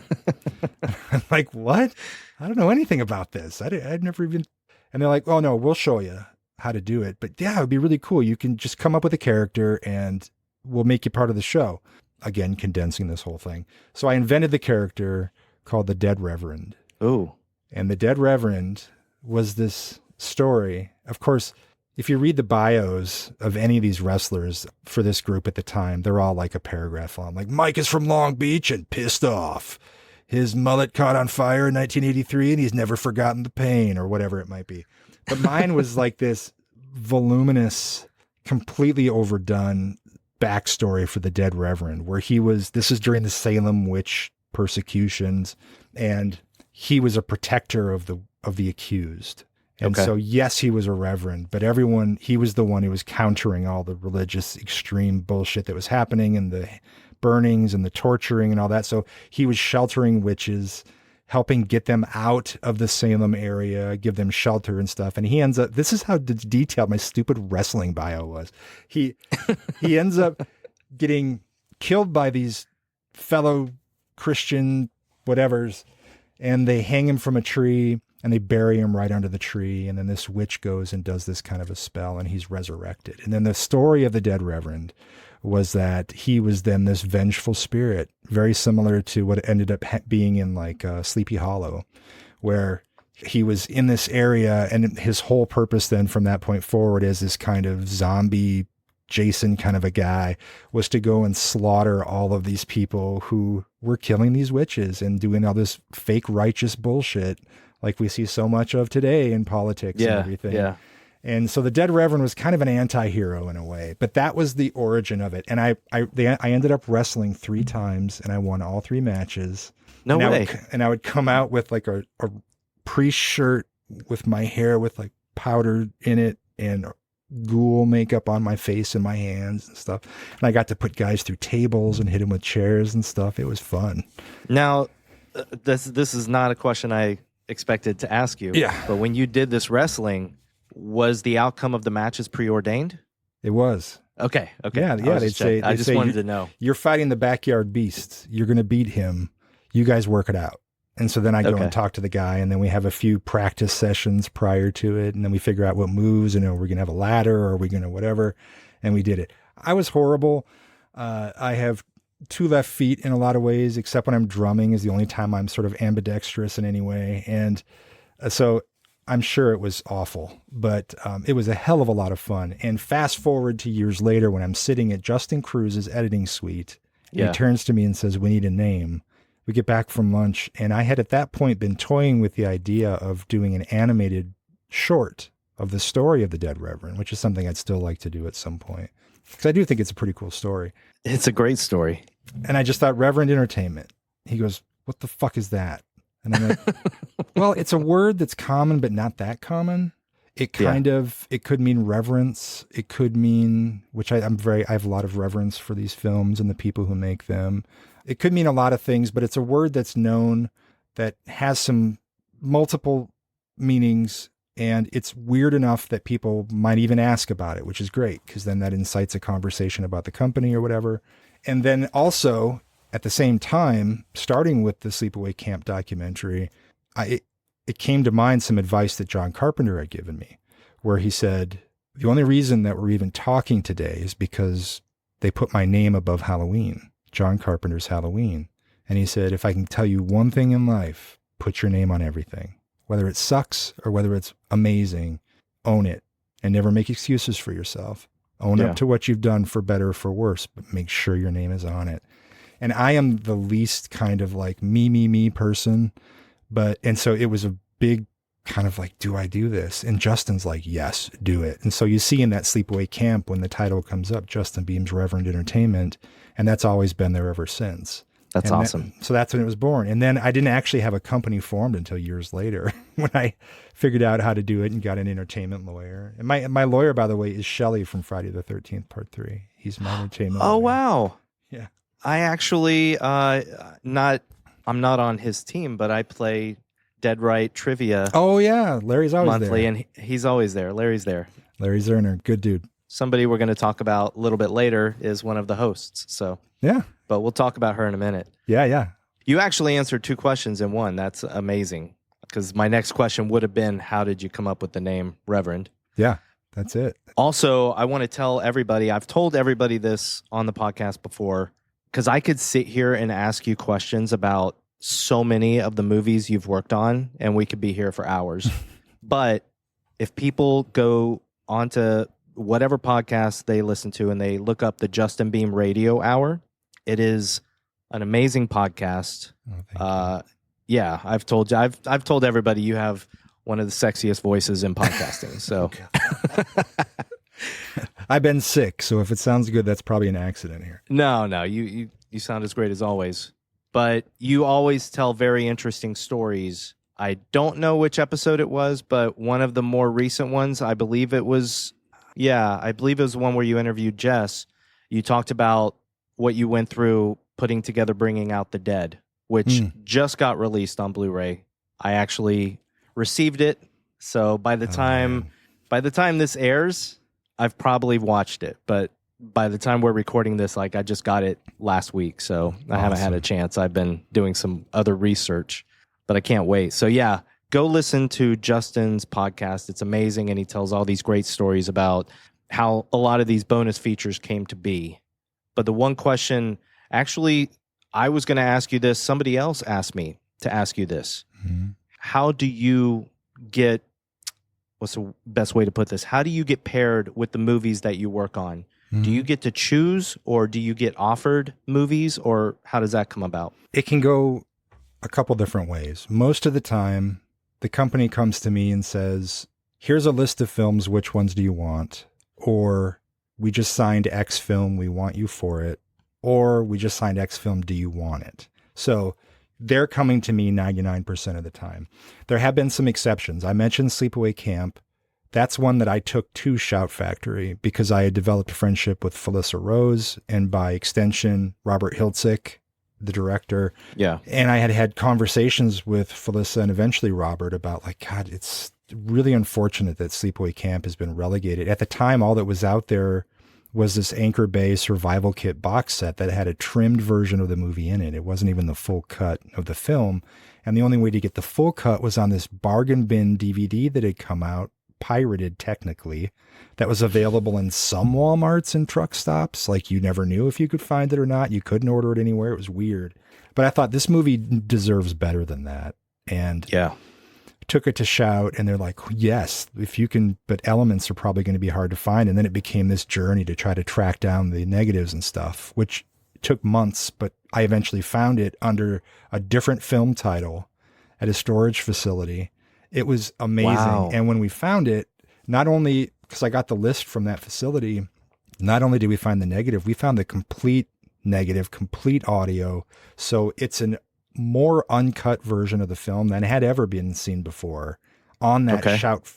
I'm like, what? I don't know anything about this. I'd never even. And they're like, oh, no, we'll show you how to do it. But yeah, it would be really cool. You can just come up with a character and we'll make you part of the show. Again, condensing this whole thing. So I invented the character called the Dead Reverend. Oh. And the Dead Reverend was this story. Of course, if you read the bios of any of these wrestlers for this group at the time, they're all like a paragraph long. Like, Mike is from Long Beach and pissed off. His mullet caught on fire in 1983 and he's never forgotten the pain, or whatever it might be. But mine was like this voluminous, completely overdone backstory for the Dead Reverend, where this is during the Salem witch persecutions, and he was a protector of the accused. And so, yes, he was a reverend, but he was the one who was countering all the religious extreme bullshit that was happening and the burnings and the torturing and all that. So he was sheltering witches, helping get them out of the Salem area, give them shelter and stuff. And he ends up, this is how detailed my stupid wrestling bio was. He ends up getting killed by these fellow Christian whatevers, and they hang him from a tree and they bury him right under the tree. And then this witch goes and does this kind of a spell and he's resurrected. And then the story of the Dead Reverend was that he was then this vengeful spirit, very similar to what ended up being in like Sleepy Hollow, where he was in this area and his whole purpose then from that point forward as this kind of zombie Jason kind of a guy was to go and slaughter all of these people who were killing these witches and doing all this fake righteous bullshit like we see so much of today in politics and everything. Yeah. And so the Dead Reverend was kind of an anti-hero in a way, but that was the origin of it. And I ended up wrestling 3 times and I won all 3 matches. No way. I would come out with like a priest shirt with my hair with like powder in it and ghoul makeup on my face and my hands and stuff. And I got to put guys through tables and hit them with chairs and stuff. It was fun. Now, this is not a question I expected to ask you. Yeah. But when you did this wrestling, Was the outcome of the matches preordained? It was. Okay. Yeah. They'd say, I just wanted to know. You're fighting the backyard beast. You're going to beat him. You guys work it out. And so then I go and talk to the guy, and then we have a few practice sessions prior to it, and then we figure out what moves, and are we going to have a ladder, or are we going to whatever? And we did it. I was horrible. I have 2 left feet in a lot of ways, except when I'm drumming is the only time I'm sort of ambidextrous in any way. And so I'm sure it was awful, but it was a hell of a lot of fun. And fast forward to years later when I'm sitting at Justin Cruz's editing suite, and he turns to me and says, "We need a name." We get back from lunch, and I had at that point been toying with the idea of doing an animated short of the story of the dead Reverend, which is something I'd still like to do at some point, because I do think it's a pretty cool story. It's a great story. And I just thought, Reverend Entertainment. He goes, "What the fuck is that?" And I'm like, well, it's a word that's common, but not that common. It it could mean reverence. It could mean, which I have a lot of reverence for these films and the people who make them. It could mean a lot of things, but it's a word that's known, that has some multiple meanings, and it's weird enough that people might even ask about it, which is great, because then that incites a conversation about the company or whatever. And then also, at the same time, starting with the Sleepaway Camp documentary, it came to mind some advice that John Carpenter had given me, where he said, the only reason that we're even talking today is because they put my name above Halloween. John Carpenter's Halloween. And he said, if I can tell you one thing in life, put your name on everything. Whether it sucks or whether it's amazing, own it and never make excuses for yourself. Own up to what you've done, for better or for worse, but make sure your name is on it. And I am the least kind of like me person, and so it was a big kind of like, do I do this? And Justin's like, yes, do it. And so you see in that Sleepaway Camp, when the title comes up, Justin Beahm's Reverend Entertainment, and that's always been there ever since. That's awesome. So that's when it was born. And then I didn't actually have a company formed until years later when I figured out how to do it and got an entertainment lawyer. And my lawyer, by the way, is Shelley from Friday the 13th, Part 3. He's my entertainment lawyer. Oh, wow. Yeah. I actually, I'm not on his team, but I play Dead Right Trivia. Oh, yeah. Larry's always monthly, there. and he's always there. Larry's there. Larry Zerner. Good dude. Somebody we're going to talk about a little bit later is one of the hosts. So yeah, but we'll talk about her in a minute. Yeah. You actually answered 2 questions in one. That's amazing. Because my next question would have been, how did you come up with the name Reverend? Yeah, that's it. Also, I want to tell everybody, I've told everybody this on the podcast before, because I could sit here and ask you questions about so many of the movies you've worked on, and we could be here for hours. But if people go onto whatever podcast they listen to and they look up the Justin Beahm Radio Hour, it is an amazing podcast. Oh, yeah, I've told everybody you have one of the sexiest voices in podcasting. So I've been sick, so if it sounds good, that's probably an accident here. No, you sound as great as always. But you always tell very interesting stories. I don't know which episode it was, but one of the more recent ones, I believe it was the one where you interviewed Jess. You talked about what you went through putting together Bringing Out the Dead, which just got released on Blu-ray. I actually received it. So by the time this airs, I've probably watched it. But by the time we're recording this, like, I just got it last week. So I haven't had a chance. I've been doing some other research, but I can't wait. So yeah, go listen to Justin's podcast. It's amazing. And he tells all these great stories about how a lot of these bonus features came to be. But the one question, actually, I was going to ask you this. Somebody else asked me to ask you this. Mm-hmm. How do you get, what's the best way to put this? How do you get paired with the movies that you work on? Mm-hmm. Do you get to choose, or do you get offered movies, or how does that come about? It can go a couple different ways. Most of the time, the company comes to me and says, here's a list of films. Which ones do you want? Or we just signed X film. We want you for it. Or we just signed X film. Do you want it? So they're coming to me 99% of the time. There have been some exceptions. I mentioned Sleepaway Camp. That's one that I took to Shout Factory because I had developed a friendship with Felissa Rose and by extension, Robert Hiltzik, the director. Yeah. And I had conversations with Felissa and eventually Robert about like, God, really unfortunate that Sleepaway Camp has been relegated. At the time, all that was out there was this Anchor Bay survival kit box set that had a trimmed version of the movie in it. It wasn't even the full cut of the film. And the only way to get the full cut was on this bargain bin DVD that had come out, pirated technically, that was available in some Walmarts and truck stops. Like, you never knew if you could find it or not. You couldn't order it anywhere. It was weird. But I thought this movie deserves better than that. And took it to Shout, and they're like, yes, if you can, but elements are probably going to be hard to find. And then it became this journey to try to track down the negatives and stuff, which took months, but I eventually found it under a different film title at a storage facility. It was amazing. Wow. And when we found it, not only, because I got the list from that facility, not only did we find the negative, we found the complete negative, complete audio. So it's an more uncut version of the film than had ever been seen before. On that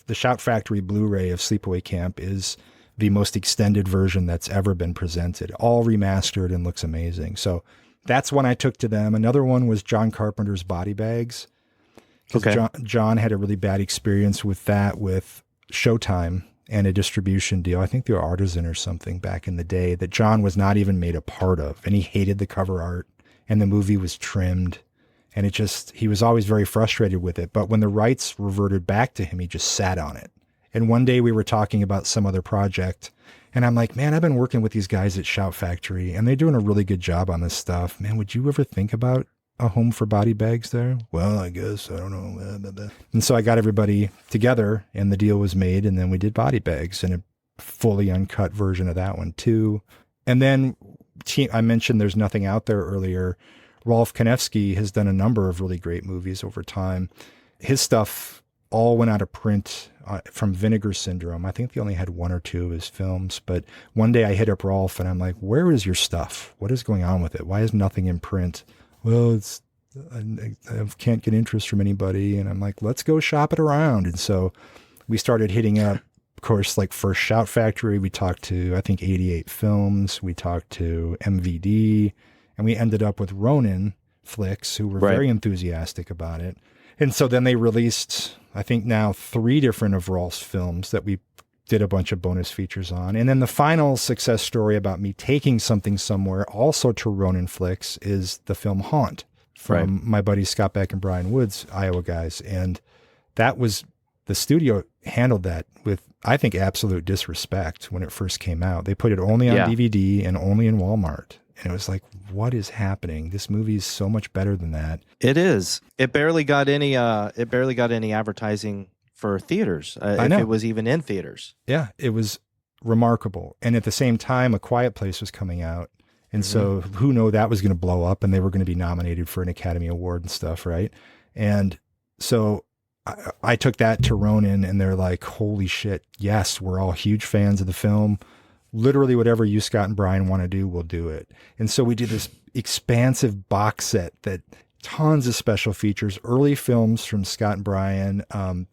the Shout Factory Blu-ray of Sleepaway Camp is the most extended version that's ever been presented, all remastered and looks amazing. So that's one I took to them. Another one was John Carpenter's Body Bags. John had a really bad experience with that with Showtime and a distribution deal. I think they were Artisan or something back in the day that John was not even made a part of. And he hated the cover art, and the movie was trimmed. And he was always very frustrated with it. But when the rights reverted back to him, he just sat on it. And one day we were talking about some other project, and I'm like, man, I've been working with these guys at Shout Factory, and they're doing a really good job on this stuff. Man, would you ever think about a home for body bags there? Well, I guess, I don't know. And so I got everybody together, and the deal was made, and then we did body bags and a fully uncut version of that one too. And then I mentioned There's Nothing Out There earlier. Rolf Konevsky has done a number of really great movies over time. His stuff all went out of print from Vinegar Syndrome. I think they only had one or two of his films. But one day I hit up Rolf and I'm like, where is your stuff? What is going on with it? Why is nothing in print? Well, I can't get interest from anybody. And I'm like, let's go shop it around. And so we started hitting up, of course, like first Shout Factory. We talked to, I think, 88 Films. We talked to MVD. And we ended up with Ronin Flix, who were very enthusiastic about it. And so then they released, I think now 3 different of Rolf's films that we did a bunch of bonus features on. And then the final success story about me taking something somewhere also to Ronin Flix is the film Haunt from my buddies Scott Beck and Brian Woods, Iowa guys. And that was, the studio handled that with, I think, absolute disrespect when it first came out. They put it only on DVD and only in Walmart. And it was like, what is happening? This movie is so much better than that. It is. It barely got any advertising for theaters. If it was even in theaters. Yeah, it was remarkable. And at the same time, A Quiet Place was coming out. And so who knew that was going to blow up and they were going to be nominated for an Academy Award and stuff, right? And so I took that to Ronin and they're like, holy shit, yes, we're all huge fans of the film. Literally whatever you, Scott, and Brian want to do, we'll do it. And so we did this expansive box set that tons of special features, early films from Scott and Brian,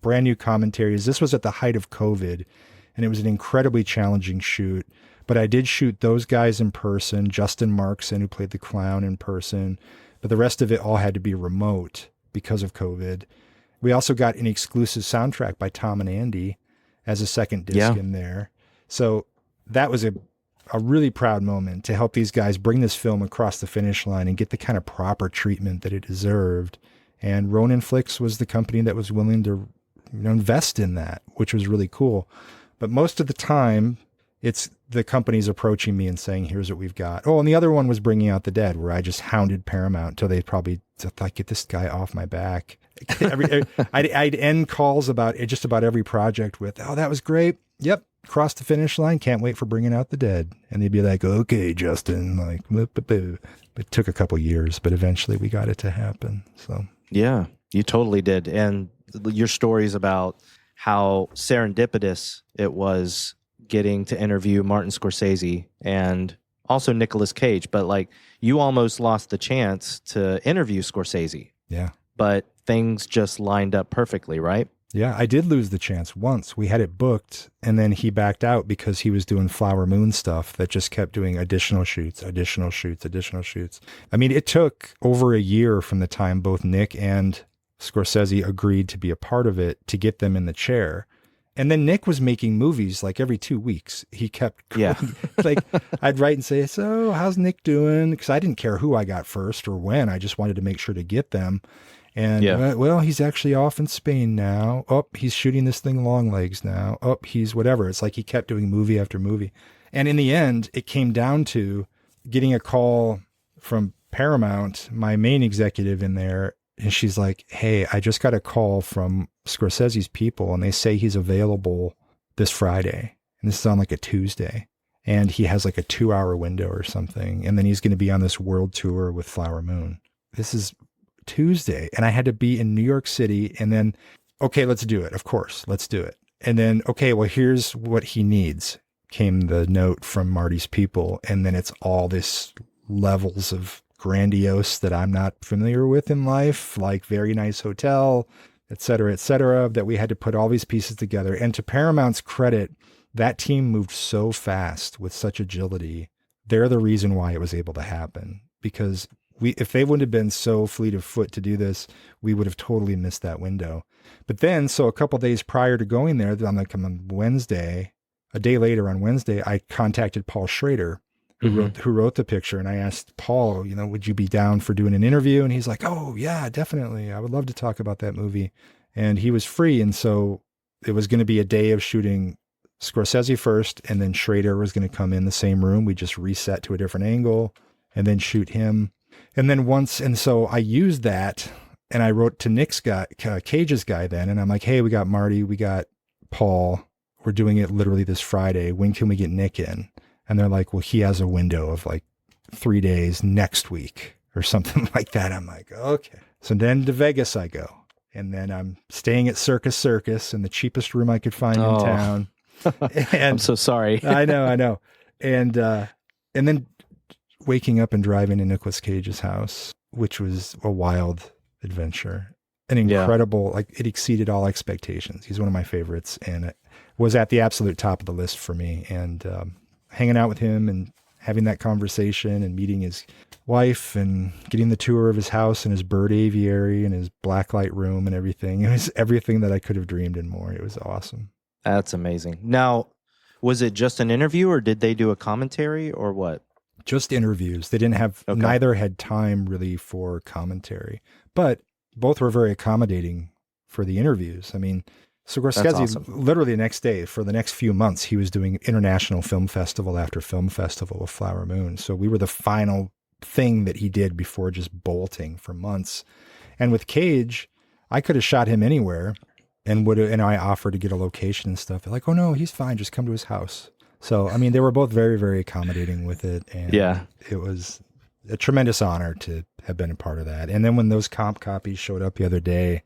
brand new commentaries. This was at the height of COVID, and it was an incredibly challenging shoot. But I did shoot those guys in person, Justin Markson, who played the clown, in person. But the rest of it all had to be remote because of COVID. We also got an exclusive soundtrack by Tom and Andy as a second disc in there. So that was a really proud moment to help these guys bring this film across the finish line and get the kind of proper treatment that it deserved. And Ronin Flix was the company that was willing to invest in that, which was really cool. But most of the time, it's the companies approaching me and saying, here's what we've got. Oh, and the other one was Bringing Out the Dead, where I just hounded Paramount until they probably thought, get this guy off my back. I'd end calls about it, just about every project with, oh, that was great. Yep. Crossed the finish line. Can't wait for Bringing Out the Dead. And they'd be like, okay, Justin, like, it took a couple years, but eventually we got it to happen. So, yeah, you totally did. And your stories about how serendipitous it was getting to interview Martin Scorsese and also Nicolas Cage, but like you almost lost the chance to interview Scorsese. Yeah. But things just lined up perfectly, right? Yeah, I did lose the chance once. We had it booked, and then he backed out because he was doing Flower Moon stuff that just kept doing additional shoots. I mean, it took over a year from the time both Nick and Scorsese agreed to be a part of it to get them in the chair. And then Nick was making movies like every 2 weeks. He kept going, like I'd write and say, so how's Nick doing? Because I didn't care who I got first or when. I just wanted to make sure to get them. And well, he's actually off in Spain now. Oh, he's shooting this thing Longlegs now. Oh, he's whatever. It's like he kept doing movie after movie. And in the end, it came down to getting a call from Paramount, my main executive in there. And she's like, hey, I just got a call from Scorsese's people and they say he's available this Friday. And this is on like a Tuesday. And he has like a 2-hour window or something. And then he's going to be on this world tour with Flower Moon. This is Tuesday. And I had to be in New York City. And then, okay, let's do it. Of course, let's do it. And then, okay, well, here's what he needs. Came the note from Marty's people. And then it's all this levels of grandiose that I'm not familiar with in life, like very nice hotel, et cetera, that we had to put all these pieces together. And to Paramount's credit, that team moved so fast with such agility. They're the reason why it was able to happen, because if they wouldn't have been so fleet of foot to do this, we would have totally missed that window. But then, so a couple of days prior to going there, on Wednesday, a day later on Wednesday, I contacted Paul Schrader, who wrote the picture. And I asked Paul, would you be down for doing an interview? And he's like, oh yeah, definitely. I would love to talk about that movie. And he was free. And so it was going to be a day of shooting Scorsese first. And then Schrader was going to come in the same room. We just reset to a different angle and then shoot him. And then so I used that and I wrote to Nick's guy, Cage's guy then. And I'm like, hey, we got Marty, we got Paul. We're doing it literally this Friday. When can we get Nick in? And they're like, well, he has a window of like 3 days next week or something like that. I'm like, okay. So then to Vegas I go. And then I'm staying at Circus in the cheapest room I could find in town. And I'm so sorry. I know. And then waking up and driving to Nicolas Cage's house, which was a wild adventure. An incredible, like it exceeded all expectations. He's one of my favorites and it was at the absolute top of the list for me. And, hanging out with him and having that conversation and meeting his wife and getting the tour of his house and his bird aviary and his blacklight room and everything. It was everything that I could have dreamed and more. It was awesome. That's amazing. Now, was it just an interview or did they do a commentary or what? Just interviews. They didn't have, neither had time really for commentary, but both were very accommodating for the interviews. I mean, Scorsese, literally the next day, for the next few months, he was doing international film festival after film festival with Flower Moon. So we were the final thing that he did before just bolting for months. And with Cage, I could have shot him anywhere and I offered to get a location and stuff. They're like, oh no, he's fine. Just come to his house. So, I mean, they were both very, very accommodating with it. And it was a tremendous honor to have been a part of that. And then when those comp copies showed up the other day,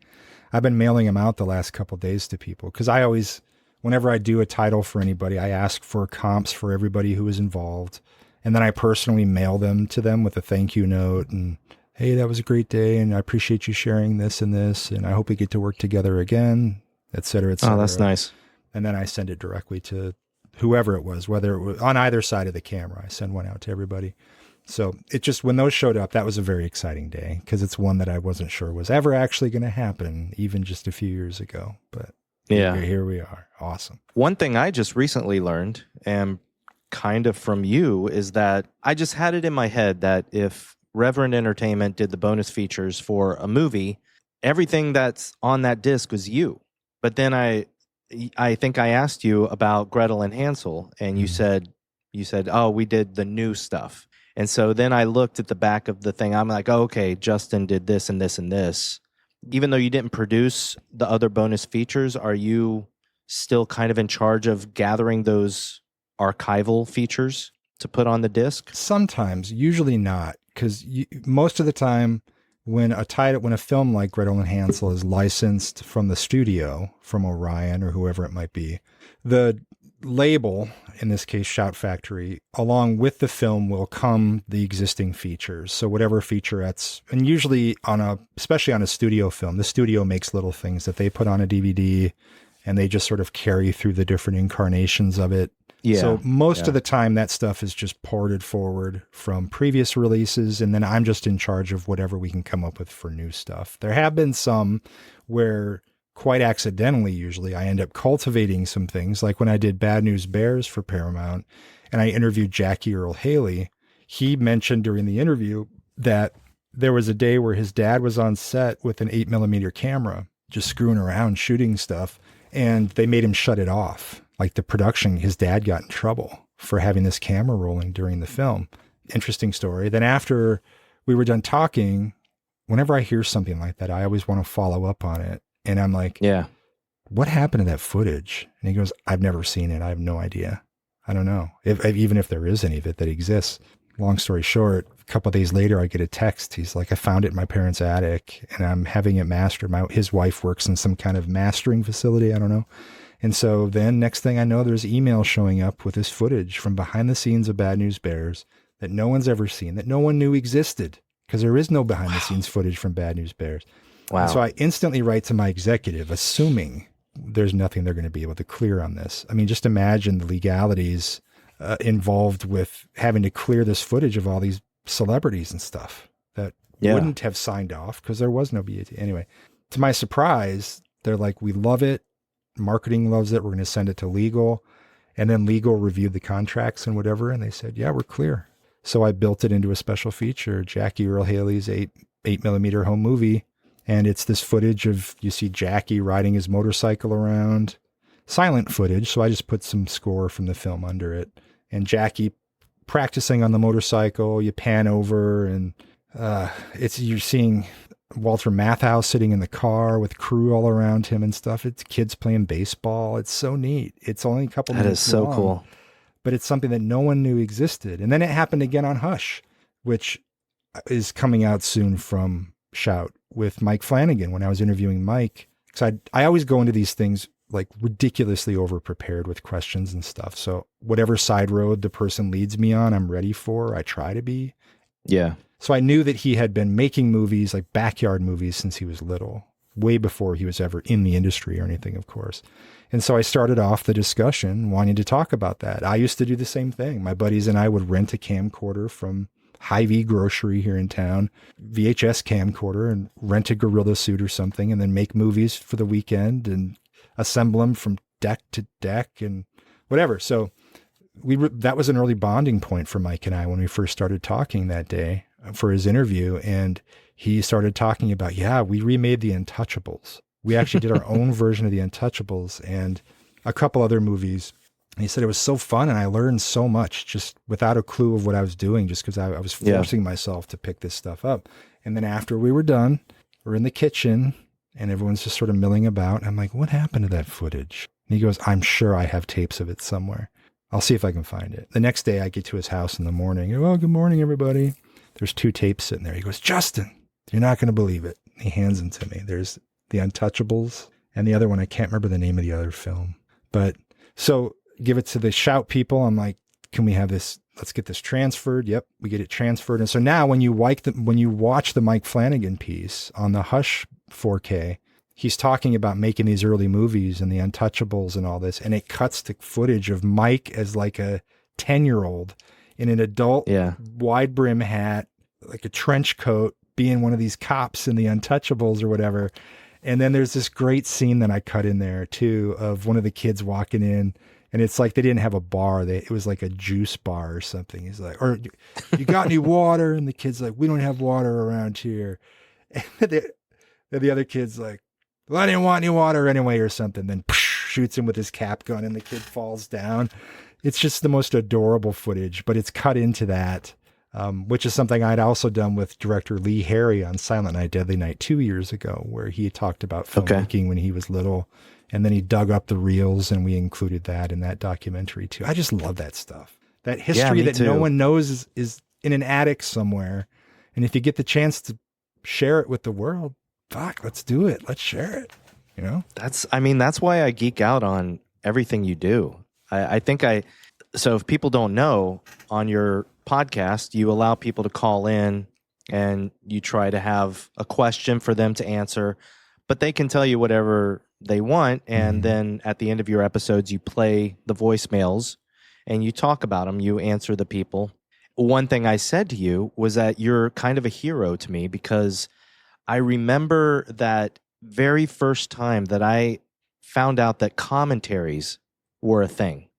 I've been mailing them out the last couple of days to people because I always, whenever I do a title for anybody, I ask for comps for everybody who was involved. And then I personally mail them to them with a thank you note and, hey, that was a great day. And I appreciate you sharing this and this. And I hope we get to work together again, et cetera, et cetera. Oh, that's nice. And then I send it directly to whoever it was, whether it was on either side of the camera. I send one out to everybody. So it just, when those showed up, that was a very exciting day because it's one that I wasn't sure was ever actually going to happen, even just a few years ago. But here we are. Awesome. One thing I just recently learned, and kind of from you, is that I just had it in my head that if Reverend Entertainment did the bonus features for a movie, everything that's on that disc was you. But then I think I asked you about Gretel and Hansel, and you said, oh, we did the new stuff. And so then I looked at the back of the thing. I'm like, oh, okay, Justin did this and this and this. Even though you didn't produce the other bonus features, are you still kind of in charge of gathering those archival features to put on the disc? Sometimes, usually not, because most of the time when a film like Gretel and Hansel is licensed from the studio, from Orion or whoever it might be, the label, in this case Shout Factory, along with the film will come the existing features. So whatever featurettes, and usually especially on a studio film, the studio makes little things that they put on a DVD and they just sort of carry through the different incarnations of it Yeah. So most of the time that stuff is just ported forward from previous releases, and then I'm just in charge of whatever we can come up with for new stuff. There have been some where quite accidentally, usually, I end up cultivating some things, like when I did Bad News Bears for Paramount and I interviewed Jackie Earle Haley. He mentioned during the interview that there was a day where his dad was on set with an 8mm camera, just screwing around, shooting stuff, and they made him shut it off. Like the production, his dad got in trouble for having this camera rolling during the film. Interesting story. Then after we were done talking, whenever I hear something like that, I always want to follow up on it. And I'm like, yeah, what happened to that footage? And he goes, I've never seen it. I have no idea. I don't know. Even if there is any of it that exists. Long story short, a couple of days later, I get a text. He's like, I found it in my parents' attic and I'm having it mastered. His wife works in some kind of mastering facility. I don't know. And so then next thing I know, there's email showing up with this footage from behind the scenes of Bad News Bears that no one's ever seen, that no one knew existed, because there is no behind the scenes footage from Bad News Bears. Wow. And so I instantly write to my executive, assuming there's nothing they're going to be able to clear on this. I mean, just imagine the legalities involved with having to clear this footage of all these celebrities and stuff that wouldn't have signed off because there was no BAT. Anyway, to my surprise, they're like, we love it. Marketing loves it. We're going to send it to legal. And then legal reviewed the contracts and whatever. And they said, yeah, we're clear. So I built it into a special feature, Jackie Earle Haley's 8mm home movie. And it's this footage of, you see Jackie riding his motorcycle around, silent footage. So I just put some score from the film under it, and Jackie practicing on the motorcycle. You pan over and you're seeing Walter Matthau sitting in the car with crew all around him and stuff. It's kids playing baseball. It's so neat. It's only a couple minutes long. That is so cool. But it's something that no one knew existed. And then it happened again on Hush, which is coming out soon from Shout with Mike Flanagan. When I was interviewing Mike, because I always go into these things like ridiculously over prepared with questions and stuff. So whatever side road the person leads me on, I'm ready for. I try to be. Yeah. So I knew that he had been making movies, like backyard movies, since he was little, way before he was ever in the industry or anything, of course. And so I started off the discussion wanting to talk about that. I used to do the same thing. My buddies and I would rent a camcorder from Hy-Vee Grocery here in town, VHS camcorder, and rent a gorilla suit or something, and then make movies for the weekend and assemble them from deck to deck and whatever. So that was an early bonding point for Mike and I when we first started talking that day for his interview. And he started talking about, we remade The Untouchables. We actually did our own version of The Untouchables and a couple other movies. And he said it was so fun and I learned so much just without a clue of what I was doing, just because I was forcing myself to pick this stuff up. And then after we were done, we're in the kitchen and everyone's just sort of milling about. I'm like, what happened to that footage? And he goes, I'm sure I have tapes of it somewhere. I'll see if I can find it. The next day I get to his house in the morning. Oh, good morning, everybody. There's 2 tapes sitting there. He goes, Justin, you're not going to believe it. He hands them to me. There's The Untouchables and the other one. I can't remember the name of the other film. But so give it to the Shout people. I'm like, can we have this? Let's get this transferred. Yep, we get it transferred. And so now when you watch the Mike Flanagan piece on the Hush 4K, he's talking about making these early movies and The Untouchables and all this. And it cuts to footage of Mike as like a 10-year-old in an adult wide brim hat, like a trench coat, being one of these cops in The Untouchables or whatever. And then there's this great scene that I cut in there too of one of the kids walking in, and it's like they didn't have a bar. It was like a juice bar or something. He's like, or you got any water? And the kid's like, we don't have water around here. And the other kid's like, well, I didn't want any water anyway or something. Then shoots him with his cap gun and the kid falls down. It's just the most adorable footage, but it's cut into that, which is something I'd also done with director Lee Harry on Silent Night, Deadly Night 2 years ago, where he talked about filmmaking when he was little. And then he dug up the reels and we included that in that documentary too. I just love that stuff. That history that no one knows is in an attic somewhere. And if you get the chance to share it with the world, fuck, let's do it. Let's share it. You know, that's why I geek out on everything you do. So if people don't know, on your podcast, you allow people to call in and you try to have a question for them to answer, but they can tell you whatever they want. And then at the end of your episodes, you play the voicemails and you talk about them, you answer the people. One thing I said to you was that you're kind of a hero to me, because I remember that very first time that I found out that commentaries were a thing.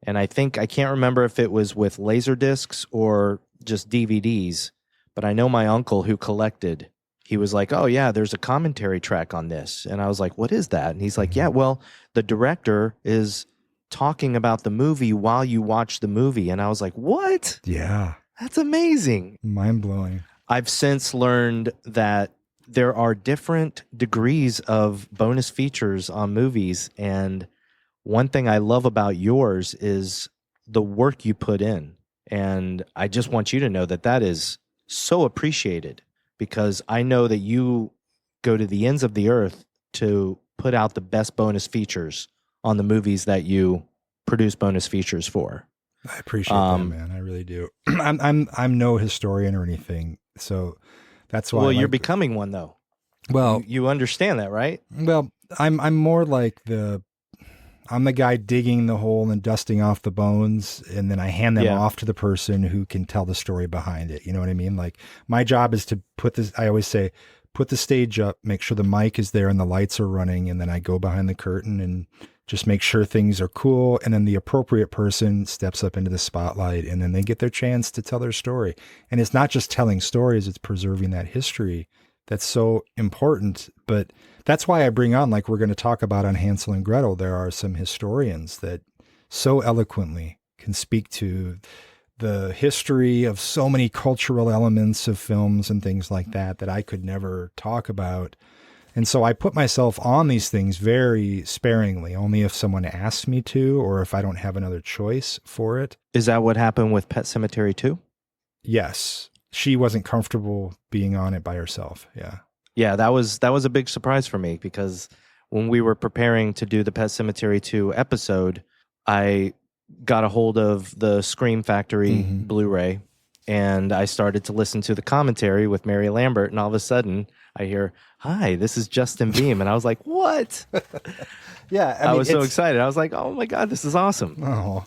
And I can't remember if it was with laser discs or just DVDs, but I know my uncle who collected, he was like, oh yeah, there's a commentary track on this. And I was like, what is that? And he's like, yeah, well, the director is talking about the movie while you watch the movie. And I was like, what? Yeah. That's amazing. Mind blowing. I've since learned that there are different degrees of bonus features on movies. And one thing I love about yours is the work you put in. And I just want you to know that that is so appreciated, because I know that you go to the ends of the earth to put out the best bonus features on the movies that you produce bonus features for. I appreciate that, man. I really do. I'm no historian or anything, so that's why. Well, you're becoming one, though. Well, you understand that, right? Well, I'm more like I'm the guy digging the hole and dusting off the bones, and then I hand them off to the person who can tell the story behind it. You know what I mean? Like, my job is to I always say, put the stage up, make sure the mic is there and the lights are running, and then I go behind the curtain and just make sure things are cool. And then the appropriate person steps up into the spotlight, and then they get their chance to tell their story. And it's not just telling stories, it's preserving that history that's so important. But that's why I bring on, like we're going to talk about on Hansel and Gretel, there are some historians that so eloquently can speak to the history of so many cultural elements of films and things like that I could never talk about. And so I put myself on these things very sparingly, only if someone asks me to, or if I don't have another choice for it. Is that what happened with Pet Sematary 2? Yes. She wasn't comfortable being on it by herself. Yeah. Yeah, that was a big surprise for me, because when we were preparing to do the Pet Sematary 2 episode, I got a hold of the Scream Factory Blu-ray, and I started to listen to the commentary with Mary Lambert, and all of a sudden I hear, "Hi, this is Justin Beahm," and I was like, "What?" Yeah, I was so excited. I was like, "Oh my God, this is awesome!" Oh,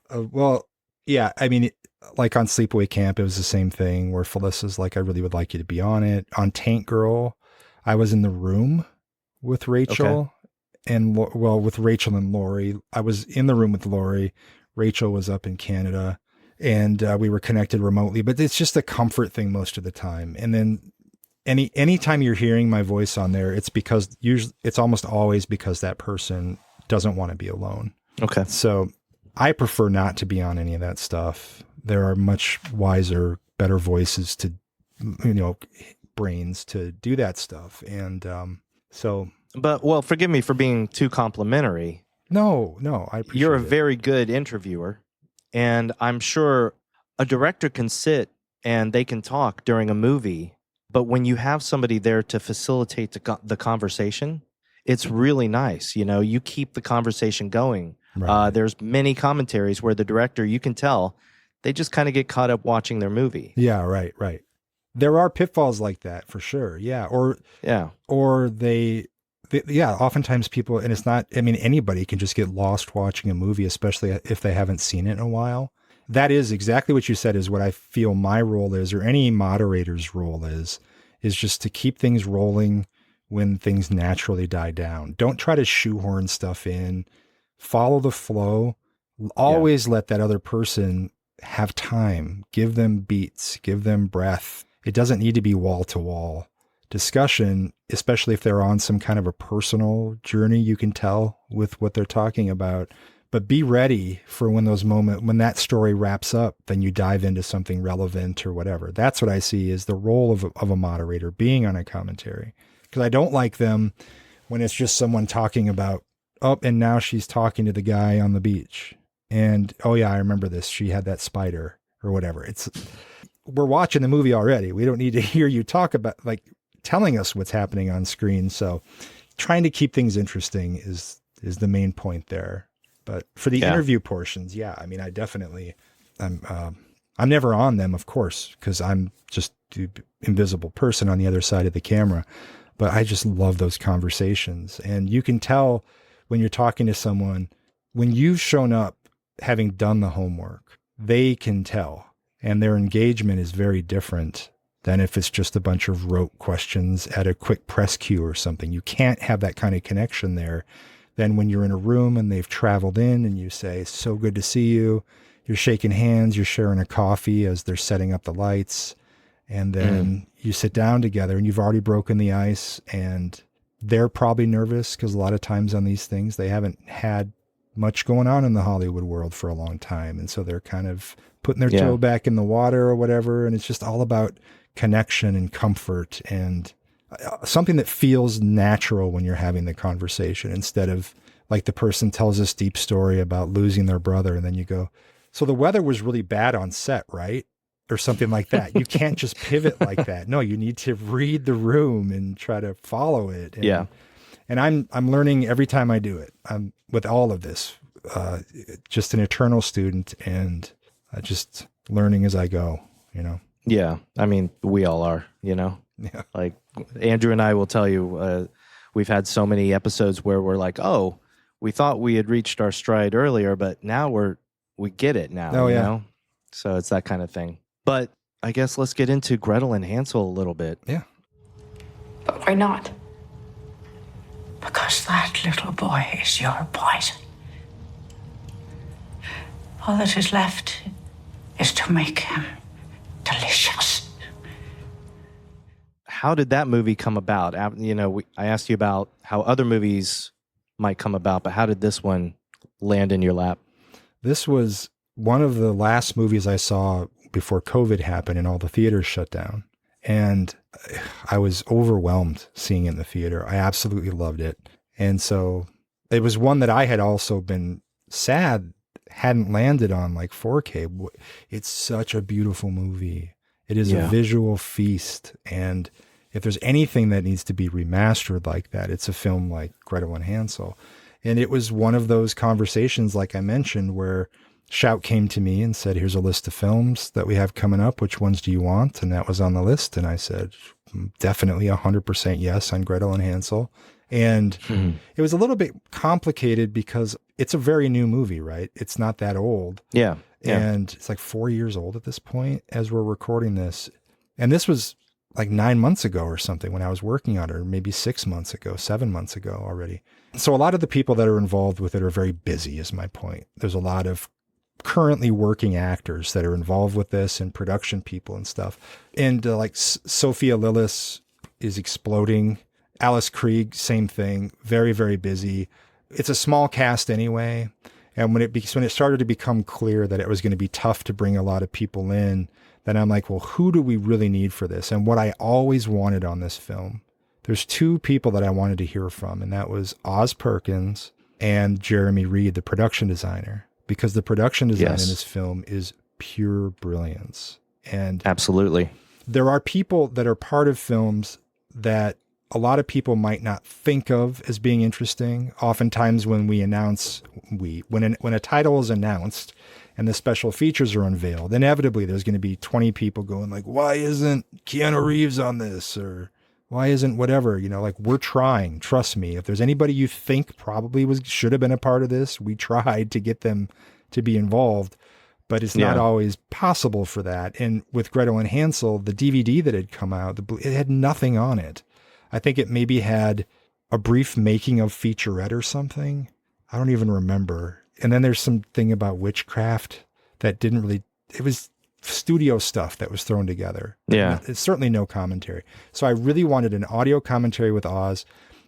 well, yeah. I mean, like on Sleepaway Camp, it was the same thing where Felicia's like, "I really would like you to be on it." On Tank Girl, I was in the room with Rachel, and with Rachel and Lori. I was in the room with Lori. Rachel was up in Canada, and we were connected remotely. But it's just a comfort thing most of the time. And then anytime you're hearing my voice on there, it's because it's almost always because that person doesn't want to be alone. Okay. So I prefer not to be on any of that stuff. There are much wiser, better voices to, brains to do that stuff. And But, well, forgive me for being too complimentary. No, I appreciate it. You're a very good interviewer, and I'm sure a director can sit and they can talk during a movie, but when you have somebody there to facilitate the conversation, it's really nice. You keep the conversation going. Right. There's many commentaries where the director, you can tell, they just kind of get caught up watching their movie. Yeah, right. There are pitfalls like that for sure. Yeah. Or oftentimes people, and it's not, anybody can just get lost watching a movie, especially if they haven't seen it in a while. That is exactly what you said is what I feel my role is, or any moderator's role is just to keep things rolling when things naturally die down. Don't try to shoehorn stuff in. Follow the flow. Always let that other person have time. Give them beats. Give them breath. It doesn't need to be wall-to-wall discussion, especially if they're on some kind of a personal journey. You can tell with what they're talking about. But be ready for when that story wraps up, then you dive into something relevant or whatever. That's what I see is the role of a moderator being on a commentary. Because I don't like them when it's just someone talking about, and now she's talking to the guy on the beach. And, oh yeah, I remember this. She had that spider or whatever. We're watching the movie already. We don't need to hear you talk about, telling us what's happening on screen. So trying to keep things interesting is the main point there. But for the interview portions, I definitely, I'm never on them, of course, because I'm just the invisible person on the other side of the camera. But I just love those conversations. And you can tell when you're talking to someone, when you've shown up having done the homework, they can tell. And their engagement is very different than if it's just a bunch of rote questions at a quick press queue or something. You can't have that kind of connection there. Then when you're in a room and they've traveled in and you say, so good to see you, you're shaking hands, you're sharing a coffee as they're setting up the lights. And then you sit down together and you've already broken the ice, and they're probably nervous because a lot of times on these things, they haven't had much going on in the Hollywood world for a long time. And so they're kind of putting their toe back in the water or whatever. And it's just all about connection and comfort and something that feels natural when you're having the conversation, instead of like the person tells this deep story about losing their brother. And then you go, so the weather was really bad on set, right? Or something like that. You can't just pivot like that. No, you need to read the room and try to follow it. And, and I'm learning every time I do it. I'm with all of this, just an eternal student, and just learning as I go, you know? Yeah. I mean, we all are, you know, like Andrew and I will tell you, we've had so many episodes where we're like, oh, we thought we had reached our stride earlier, but now we get it now, you know? So it's that kind of thing. But I guess let's get into Gretel and Hansel a little bit. Yeah. But why not? Because that little boy is your poison. All that is left is to make him delicious. How did that movie come about? You know, I asked you about how other movies might come about, but how did this one land in your lap? This was one of the last movies I saw before COVID happened and all the theaters shut down. And I was overwhelmed seeing it in the theater. I absolutely loved it. And so it was one that I had also been sad hadn't landed on like 4K. It's such a beautiful movie. It is a visual feast. And if there's anything that needs to be remastered like that, it's a film like Gretel and Hansel. And it was one of those conversations, like I mentioned, where Shout came to me and said, here's a list of films that we have coming up. Which ones do you want? And that was on the list. And I said, definitely 100% yes on Gretel and Hansel. And it was a little bit complicated because it's a very new movie, right? It's not that old. Yeah. And it's like 4 years old at this point as we're recording this. And this was like 9 months ago or something when I was working on it, or maybe 6 months ago, 7 months ago already. So a lot of the people that are involved with it are very busy, is my point. There's a lot of currently working actors that are involved with this, and production people and stuff. And like Sophia Lillis is exploding. Alice Krieg, same thing. Very, very busy. It's a small cast anyway. And when it started to become clear that it was going to be tough to bring a lot of people in, then I'm like, well, who do we really need for this? And what I always wanted on this film, there's two people that I wanted to hear from, and that was Oz Perkins and Jeremy Reed, the production designer, because the production design in this film is pure brilliance. And absolutely, there are people that are part of films that a lot of people might not think of as being interesting. Oftentimes when when a title is announced and the special features are unveiled, inevitably there's going to be 20 people going like, why isn't Keanu Reeves on this? Or why isn't whatever, you know, like, we're trying, trust me. If there's anybody you think probably should have been a part of this, we tried to get them to be involved, but it's not always possible for that. And with Gretel and Hansel, the DVD that had come out, it had nothing on it. I think it maybe had a brief making of featurette or something. I don't even remember. And then there's something about witchcraft that didn't really, it was studio stuff that was thrown together. Yeah. It's certainly no commentary. So I really wanted an audio commentary with Oz.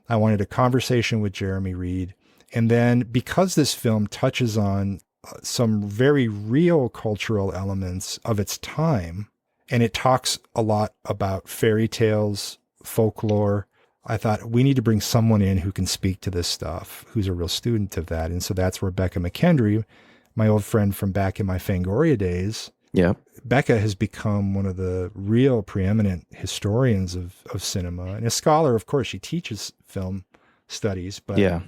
I wanted a conversation with Jeremy Reed. And then because this film touches on some very real cultural elements of its time, and it talks a lot about fairy tales, folklore, I thought we need to bring someone in who can speak to this stuff, who's a real student of that. And so that's where Becca McKendry, my old friend from back in my Fangoria days. Yeah. Becca has become one of the real preeminent historians of cinema, and a scholar. Of course, she teaches film studies, but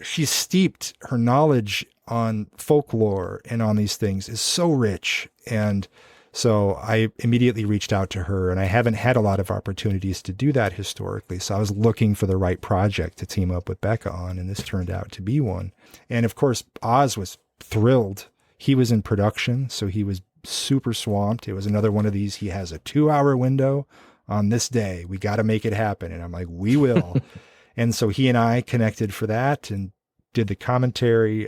she's steeped. Her knowledge on folklore and on these things is so rich. And so I immediately reached out to her, and I haven't had a lot of opportunities to do that historically. So I was looking for the right project to team up with Becca on, and this turned out to be one. And of course, Oz was thrilled. He was in production, so he was super swamped. It was another one of these, he has a 2-hour window on this day. We got to make it happen. And I'm like, we will. And so he and I connected for that and did the commentary.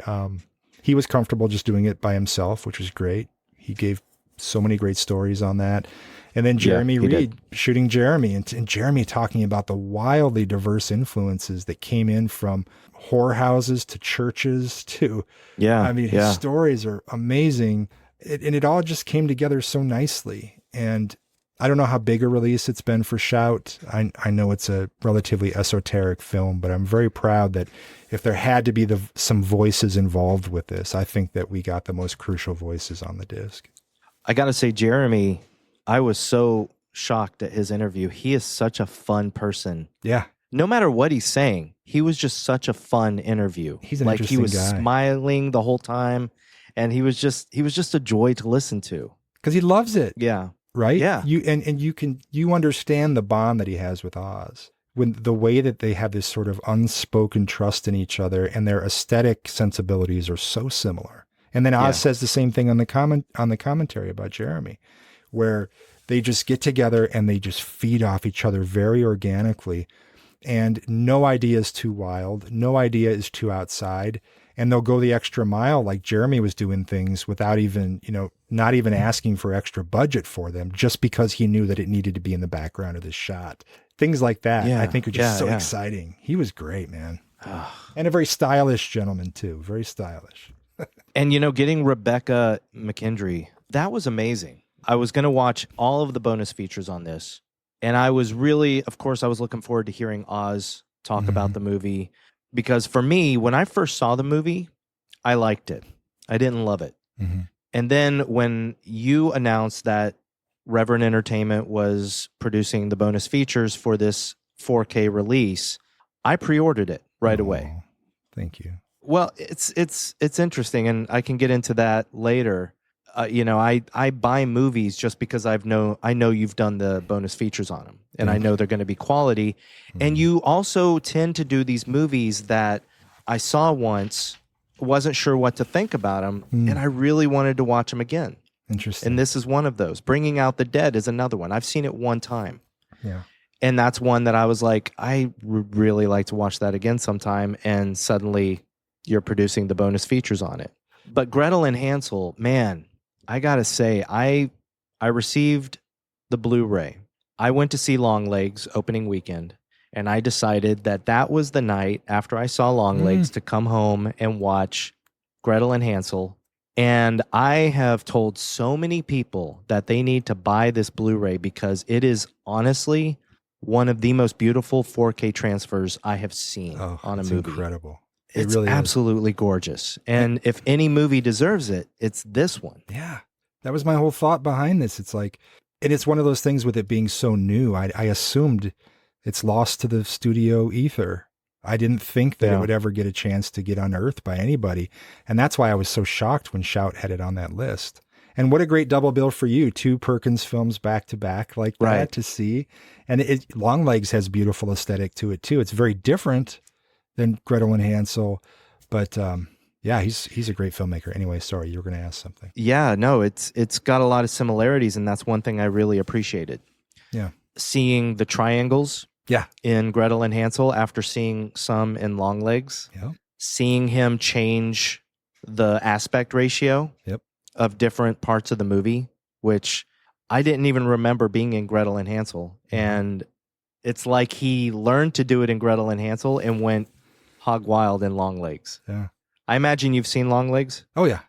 He was comfortable just doing it by himself, which was great. He gave so many great stories on that. And then Jeremy Reed shooting Jeremy, and Jeremy talking about the wildly diverse influences that came in from whorehouses to churches to, his stories are amazing. And it all just came together so nicely. And I don't know how big a release it's been for Shout. I know it's a relatively esoteric film, but I'm very proud that if there had to be some voices involved with this, I think that we got the most crucial voices on the disc. I got to say, Jeremy, I was so shocked at his interview. He is such a fun person. Yeah. No matter what he's saying, he was just such a fun interview. He's an interesting guy. He was smiling the whole time, and he was just a joy to listen to. Because he loves it. Yeah. Right? Yeah. You understand the bond that he has with Oz. When the way that they have this sort of unspoken trust in each other, and their aesthetic sensibilities are so similar. And then Oz says the same thing on the commentary about Jeremy, where they just get together and they just feed off each other very organically, and no idea is too wild, no idea is too outside, and they'll go the extra mile, like Jeremy was doing things without even, not even asking for extra budget for them, just because he knew that it needed to be in the background of this shot. Things like that, I think, are just so exciting. He was great, man. And a very stylish gentleman too, very stylish. And, getting Rebecca McKendry, that was amazing. I was going to watch all of the bonus features on this. And I was really, of course, I was looking forward to hearing Oz talk about the movie. Because for me, when I first saw the movie, I liked it. I didn't love it. Mm-hmm. And then when you announced that Reverend Entertainment was producing the bonus features for this 4K release, I pre-ordered it right away. Thank you. Well, it's interesting, and I can get into that later. I buy movies just because I know you've done the bonus features on them, and I know they're going to be quality. And you also tend to do these movies that I saw once, wasn't sure what to think about them, and I really wanted to watch them again. Interesting. And this is one of those. Bringing Out the Dead is another one. I've seen it one time. Yeah. And that's one that I was like, I would really like to watch that again sometime, and suddenly you're producing the bonus features on it. But Gretel and Hansel, man, I gotta say, I received the Blu-ray. I went to see Longlegs opening weekend, and I decided that was the night after I saw Longlegs to come home and watch Gretel and Hansel. And I have told so many people that they need to buy this Blu-ray because it is honestly one of the most beautiful 4K transfers I have seen on a movie. Incredible. It's really absolutely gorgeous. And if any movie deserves it, it's this one. Yeah. That was my whole thought behind this. It's like, and it's one of those things with it being so new. I assumed it's lost to the studio ether. I didn't think that it would ever get a chance to get unearthed by anybody. And that's why I was so shocked when Shout had it on that list. And what a great double bill for you. 2 Perkins films back to back like that to see. And Longlegs has beautiful aesthetic to it too. It's very different than Gretel and Hansel, but he's a great filmmaker. Anyway, sorry, you were going to ask something. Yeah, no, it's got a lot of similarities, and that's one thing I really appreciated. Yeah, seeing the triangles. In Gretel and Hansel after seeing some in Longlegs. Yeah, seeing him change the aspect ratio. Of different parts of the movie, which I didn't even remember being in Gretel and Hansel, and it's like he learned to do it in Gretel and Hansel and went hog wild in Longlegs. Yeah. I imagine you've seen Longlegs? Oh, yeah.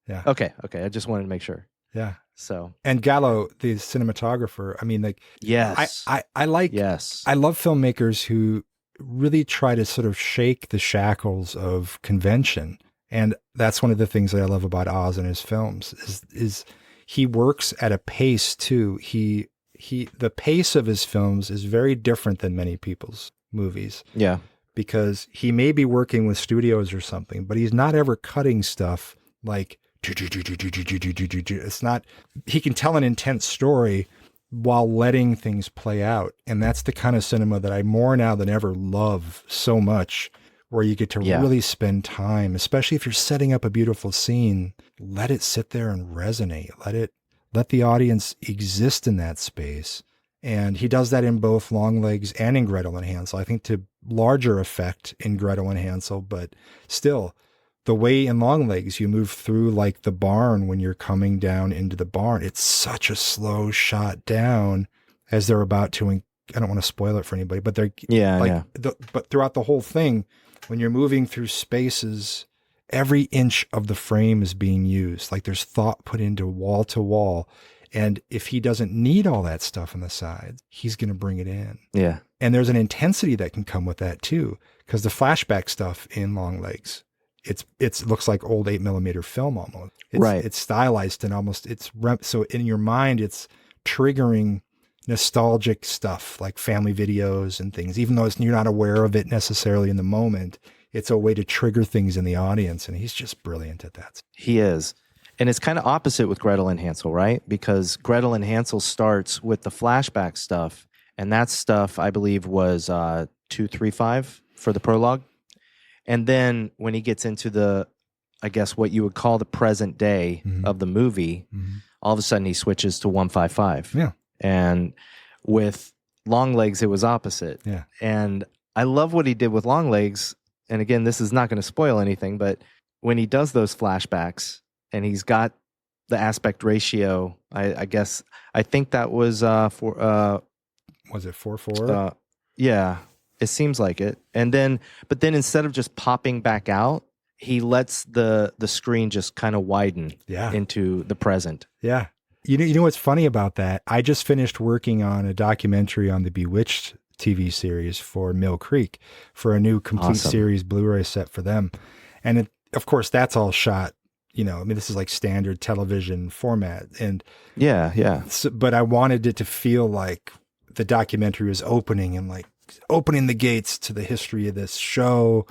Yeah. Okay. I just wanted to make sure. Yeah. So. And Gallo, the cinematographer, I mean, like, yes. I like, I love filmmakers who really try to sort of shake the shackles of convention. And that's one of the things that I love about Oz and his films is he works at a pace too. The pace of his films is very different than many people's movies. Yeah. Because he may be working with studios or something, but he's not ever cutting stuff like, it's not, he can tell an intense story while letting things play out. And that's the kind of cinema that I more now than ever love so much, where you get to really spend time, especially if you're setting up a beautiful scene. Let it sit there and resonate. Let the audience exist in that space. And he does that in both Longlegs and in Gretel and Hansel. I think to larger effect in Gretel and Hansel, but still, the way in Longlegs you move through like the barn when you're coming down into the barn, it's such a slow shot down as they're about to. I don't want to spoil it for anybody, but they're but throughout the whole thing, when you're moving through spaces, every inch of the frame is being used. Like there's thought put into wall to wall. And if he doesn't need all that stuff on the sides, he's going to bring it in. Yeah. And there's an intensity that can come with that too, because the flashback stuff in Longlegs, it looks like old 8mm film almost. It's stylized and almost so in your mind it's triggering nostalgic stuff like family videos and things, even though you're not aware of it necessarily in the moment. It's a way to trigger things in the audience, and he's just brilliant at that. He is. And it's kind of opposite with Gretel and Hansel, right? Because Gretel and Hansel starts with the flashback stuff, and that stuff, I believe, was 235 for the prologue. And then when he gets into the, I guess, what you would call the present day of the movie, all of a sudden he switches to 155. Yeah. And with Longlegs, it was opposite. Yeah. And I love what he did with Longlegs. And again, this is not going to spoil anything, but when he does those flashbacks, and he's got the aspect ratio. I guess I think that was was it 4:4? Yeah, it seems like it. And then, but then instead of just popping back out, he lets the screen just kind of widen into the present. Yeah, you know what's funny about that? I just finished working on a documentary on the Bewitched TV series for Mill Creek for a new complete series Blu-ray set for them, and of course that's all shot. I mean, this is like standard television format. And so, but I wanted it to feel like the documentary was opening and like opening the gates to the history of this show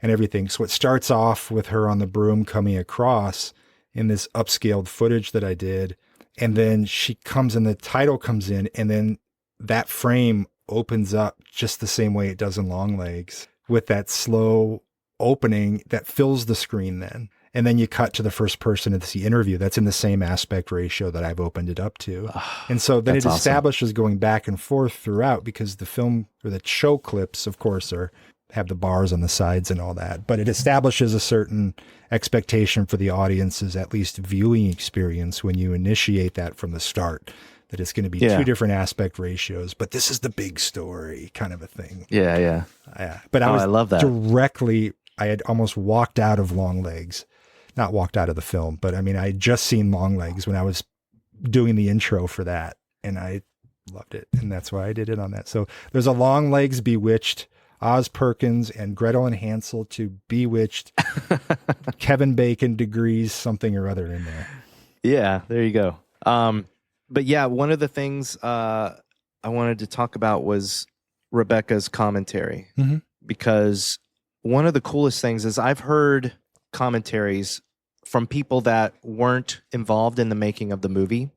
and everything. So it starts off with her on the broom coming across in this upscaled footage that I did. And then she comes and the title comes in, and then that frame opens up just the same way it does in Longlegs, with that slow opening that fills the screen then. And then you cut to the first person of the interview. That's in the same aspect ratio that I've opened it up to. And so then it establishes going back and forth throughout, because the film or the show clips, of course, have the bars on the sides and all that. But it establishes a certain expectation for the audience's at least viewing experience when you initiate that from the start, that it's going to be two different aspect ratios, but this is the big story kind of a thing. Yeah. But I love that. I had almost walked out of Longlegs. Not walked out of the film, but I mean, I had just seen Longlegs when I was doing the intro for that, and I loved it. And that's why I did it on that. So there's a Longlegs Bewitched, Oz Perkins and Gretel and Hansel to Bewitched, Kevin Bacon degrees, something or other in there. Yeah, there you go. But yeah, one of the things I wanted to talk about was Rebecca's commentary, because one of the coolest things is I've heard commentaries from people that weren't involved in the making of the movie,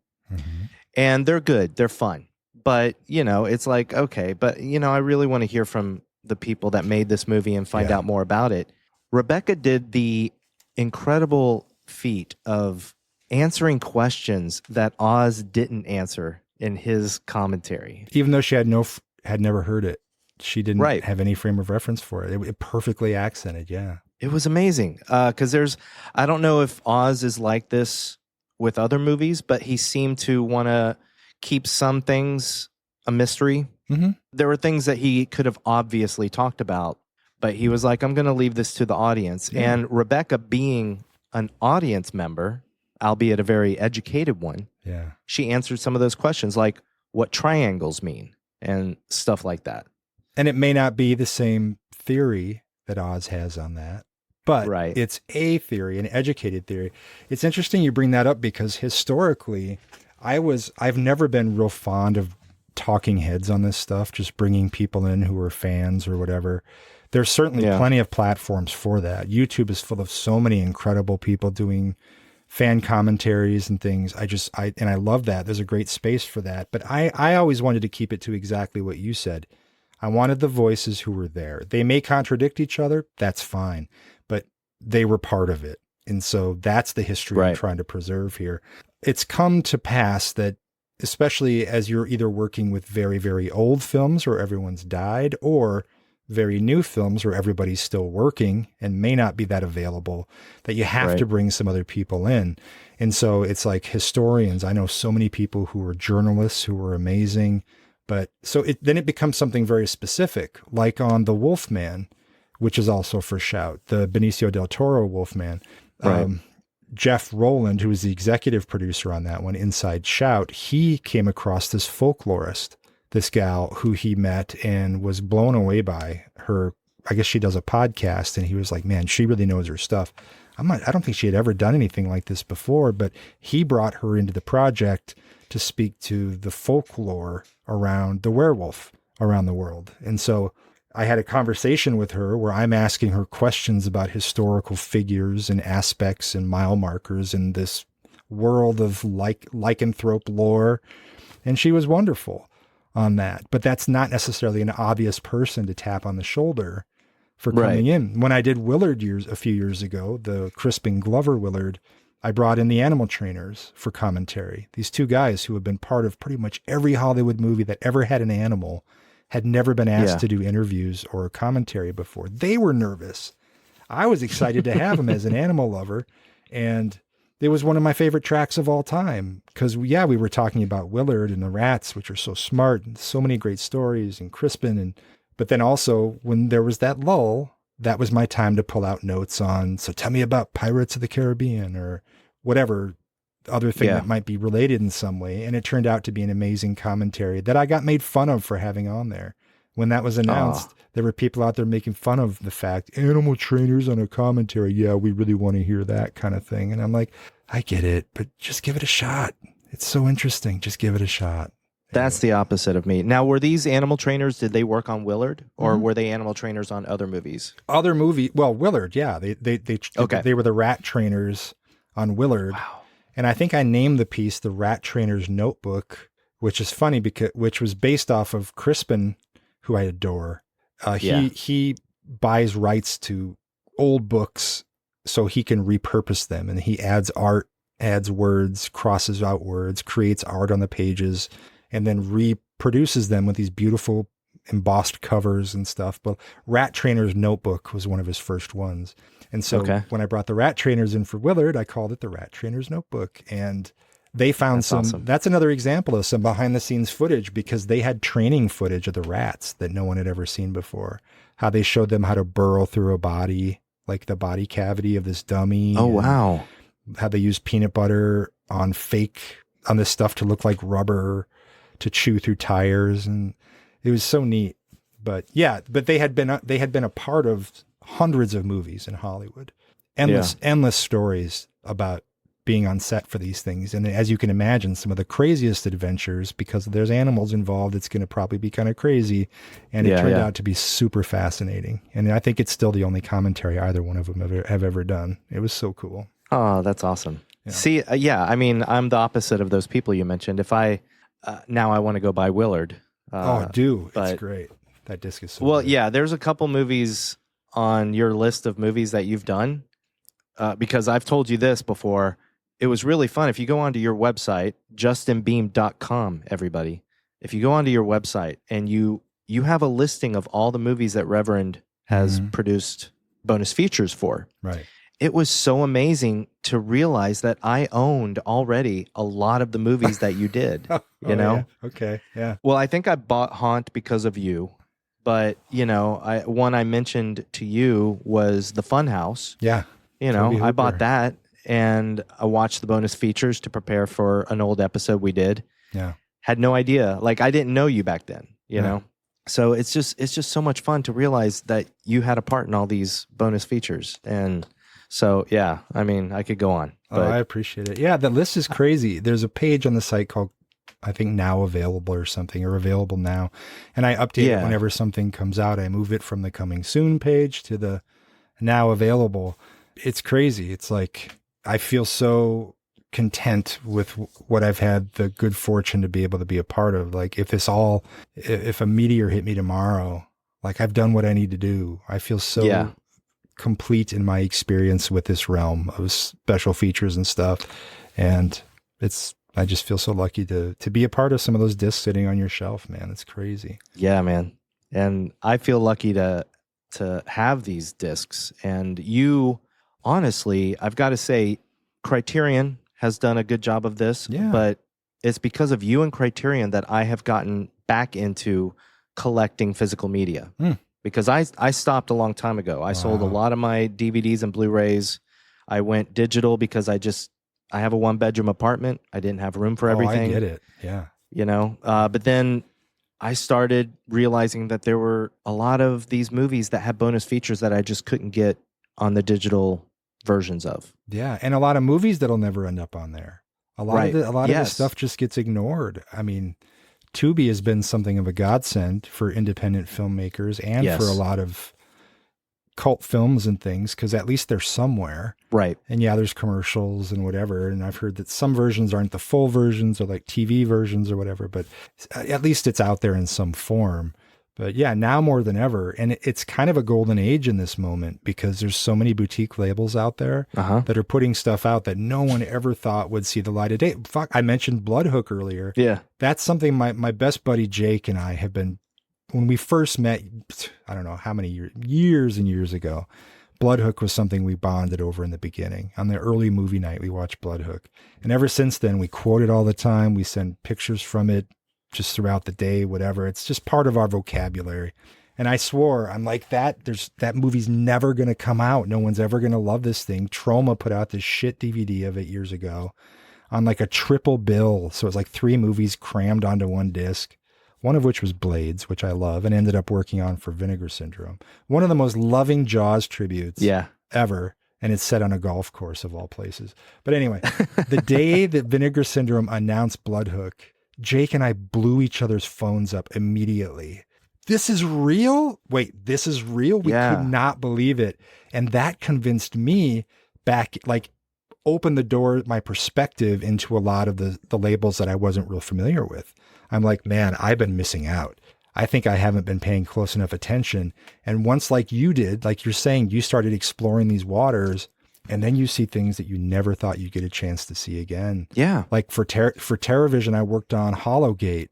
and they're good, they're fun, but it's like, okay, but I really want to hear from the people that made this movie and find out more about it. Rebecca did the incredible feat of answering questions that Oz didn't answer in his commentary, even though she had never heard it. She didn't have any frame of reference for it. It perfectly accented. It was amazing, because I don't know if Oz is like this with other movies, but he seemed to want to keep some things a mystery. There were things that he could have obviously talked about, but he was like, I'm going to leave this to the audience. And Rebecca, being an audience member, albeit a very educated one, she answered some of those questions, like what triangles mean and stuff like that. And it may not be the same theory that Oz has on that, but it's a theory, an educated theory. It's interesting you bring that up, because historically I've never been real fond of talking heads on this stuff, just bringing people in who are fans or whatever. There's certainly plenty of platforms for that. YouTube is full of so many incredible people doing fan commentaries and things. I love that. There's a great space for that. But I always wanted to keep it to exactly what you said. I wanted the voices who were there. They may contradict each other. That's fine. But they were part of it. And so that's the history I'm trying to preserve here. It's come to pass that, especially as you're either working with very, very old films where everyone's died, or very new films where everybody's still working and may not be that available, that you have to bring some other people in. And so it's like historians. I know so many people who are journalists who are amazing, but so then it becomes something very specific, like on The Wolfman, which is also for Shout, the Benicio del Toro Wolfman. Jeff Rowland, who was the executive producer on that one, inside Shout, he came across this folklorist, this gal who he met and was blown away by her. I guess she does a podcast, and he was like, man, she really knows her stuff. I don't think she had ever done anything like this before, but he brought her into the project to speak to the folklore around the werewolf around the world. And so I had a conversation with her where I'm asking her questions about historical figures and aspects and mile markers in this world of lycanthrope lore. And she was wonderful on that. But that's not necessarily an obvious person to tap on the shoulder for coming in. When I did Willard a few years ago, the Crispin Glover Willard, I brought in the animal trainers for commentary. These two guys who have been part of pretty much every Hollywood movie that ever had an animal had never been asked to do interviews or commentary before. They were nervous. I was excited to have them as an animal lover. And it was one of my favorite tracks of all time. Because, we were talking about Willard and the rats, which are so smart and so many great stories, and Crispin. But then also, when there was that lull, that was my time to pull out notes on, so tell me about Pirates of the Caribbean or whatever other thing that might be related in some way. And it turned out to be an amazing commentary that I got made fun of for having on there. When that was announced, there were people out there making fun of the fact, animal trainers on a commentary. Yeah, we really want to hear that kind of thing. And I'm like, I get it, but just give it a shot. It's so interesting. Just give it a shot. That's the opposite of me. Now, were these animal trainers, did they work on Willard, or were they animal trainers on other movies? Well, Willard, yeah. They were the rat trainers on Willard. Wow. And I think I named the piece The Rat Trainer's Notebook, which is funny which was based off of Crispin, who I adore. He buys rights to old books so he can repurpose them. And he adds art, adds words, crosses out words, creates art on the pages, and then reproduces them with these beautiful embossed covers and stuff. But Rat Trainer's Notebook was one of his first ones. And so when I brought the rat trainers in for Willard, I called it the Rat Trainer's Notebook. And they found that's another example of some behind the scenes footage, because they had training footage of the rats that no one had ever seen before. How they showed them how to burrow through a body, like the body cavity of this dummy. Oh, wow. How they used peanut butter on this stuff to look like rubber to chew through tires. And it was so neat. But they had been a part of hundreds of movies in Hollywood, endless stories about being on set for these things. And as you can imagine, some of the craziest adventures, because there's animals involved, it's going to probably be kind of crazy. And it turned out to be super fascinating. And I think it's still the only commentary either one of them have ever done. It was so cool. Oh, that's awesome. Yeah. See, I mean, I'm the opposite of those people you mentioned. If now I want to go buy Willard. It's great. That disc is so good. There's a couple movies on your list of movies that you've done, because I've told you this before. It was really fun. If you go onto your website, justinbeahm.com, everybody, if you go onto your website and you have a listing of all the movies that Reverend has produced bonus features for. Right. It was so amazing to realize that I owned already a lot of the movies that you did, you know? Yeah. Okay. Yeah. Well, I think I bought Haunt because of you. But, one I mentioned to you was The Funhouse. Yeah. I bought that, and I watched the bonus features to prepare for an old episode we did. Yeah. Had no idea. Like, I didn't know you back then, you know? So it's just so much fun to realize that you had a part in all these bonus features. And so, I mean, I could go on. But I appreciate it. Yeah, the list is crazy. There's a page on the site called, I think, Now Available or something, or Available Now. And I update it whenever something comes out. I move it from the Coming Soon page to the Now Available. It's crazy. It's like, I feel so content with what I've had the good fortune to be able to be a part of. Like if a meteor hit me tomorrow, like I've done what I need to do. I feel so complete in my experience with this realm of special features and stuff. And I just feel so lucky to be a part of some of those discs sitting on your shelf, man. It's crazy. Yeah, man. And I feel lucky to have these discs. And you, honestly, I've got to say, Criterion has done a good job of this, but it's because of you and Criterion that I have gotten back into collecting physical media. Because I stopped a long time ago. I sold a lot of my DVDs and Blu-rays. I went digital because I have a 1-bedroom apartment. I didn't have room for everything. I get it. Yeah. You know, but then I started realizing that there were a lot of these movies that had bonus features that I just couldn't get on the digital versions of. Yeah, and a lot of movies that'll never end up on there. A lot of the stuff just gets ignored. I mean, Tubi has been something of a godsend for independent filmmakers and for a lot of cult films and things, because at least they're somewhere. Right. And yeah, there's commercials and whatever. And I've heard that some versions aren't the full versions or like TV versions or whatever, but at least it's out there in some form. But yeah, now more than ever. And it's kind of a golden age in this moment because there's so many boutique labels out there that are putting stuff out that no one ever thought would see the light of day. Fuck, I mentioned Bloodhook earlier. Yeah. That's something my best buddy Jake and I have been, when we first met, I don't know how many years and years ago, Bloodhook was something we bonded over in the beginning. On the early movie night, we watched Bloodhook. And ever since then, we quote it all the time. We send pictures from it just throughout the day, whatever. It's just part of our vocabulary. And I swore, I'm like, that movie's never going to come out. No one's ever going to love this thing. Troma put out this shit DVD of it years ago on like a triple bill. So it was like 3 movies crammed onto one disc, one of which was Blades, which I love and ended up working on for Vinegar Syndrome. One of the most loving Jaws tributes ever. And it's set on a golf course of all places. But anyway, the day that Vinegar Syndrome announced Bloodhook, Jake and I blew each other's phones up immediately. This is real? Wait, this is real? We could not believe it. And that convinced me back, like, opened the door, my perspective into a lot of the labels that I wasn't real familiar with. I'm like, man, I've been missing out. I think I haven't been paying close enough attention. And once, like you did, like you're saying, you started exploring these waters, and then you see things that you never thought you'd get a chance to see again. Yeah. Like for Terrorvision, I worked on Hollowgate,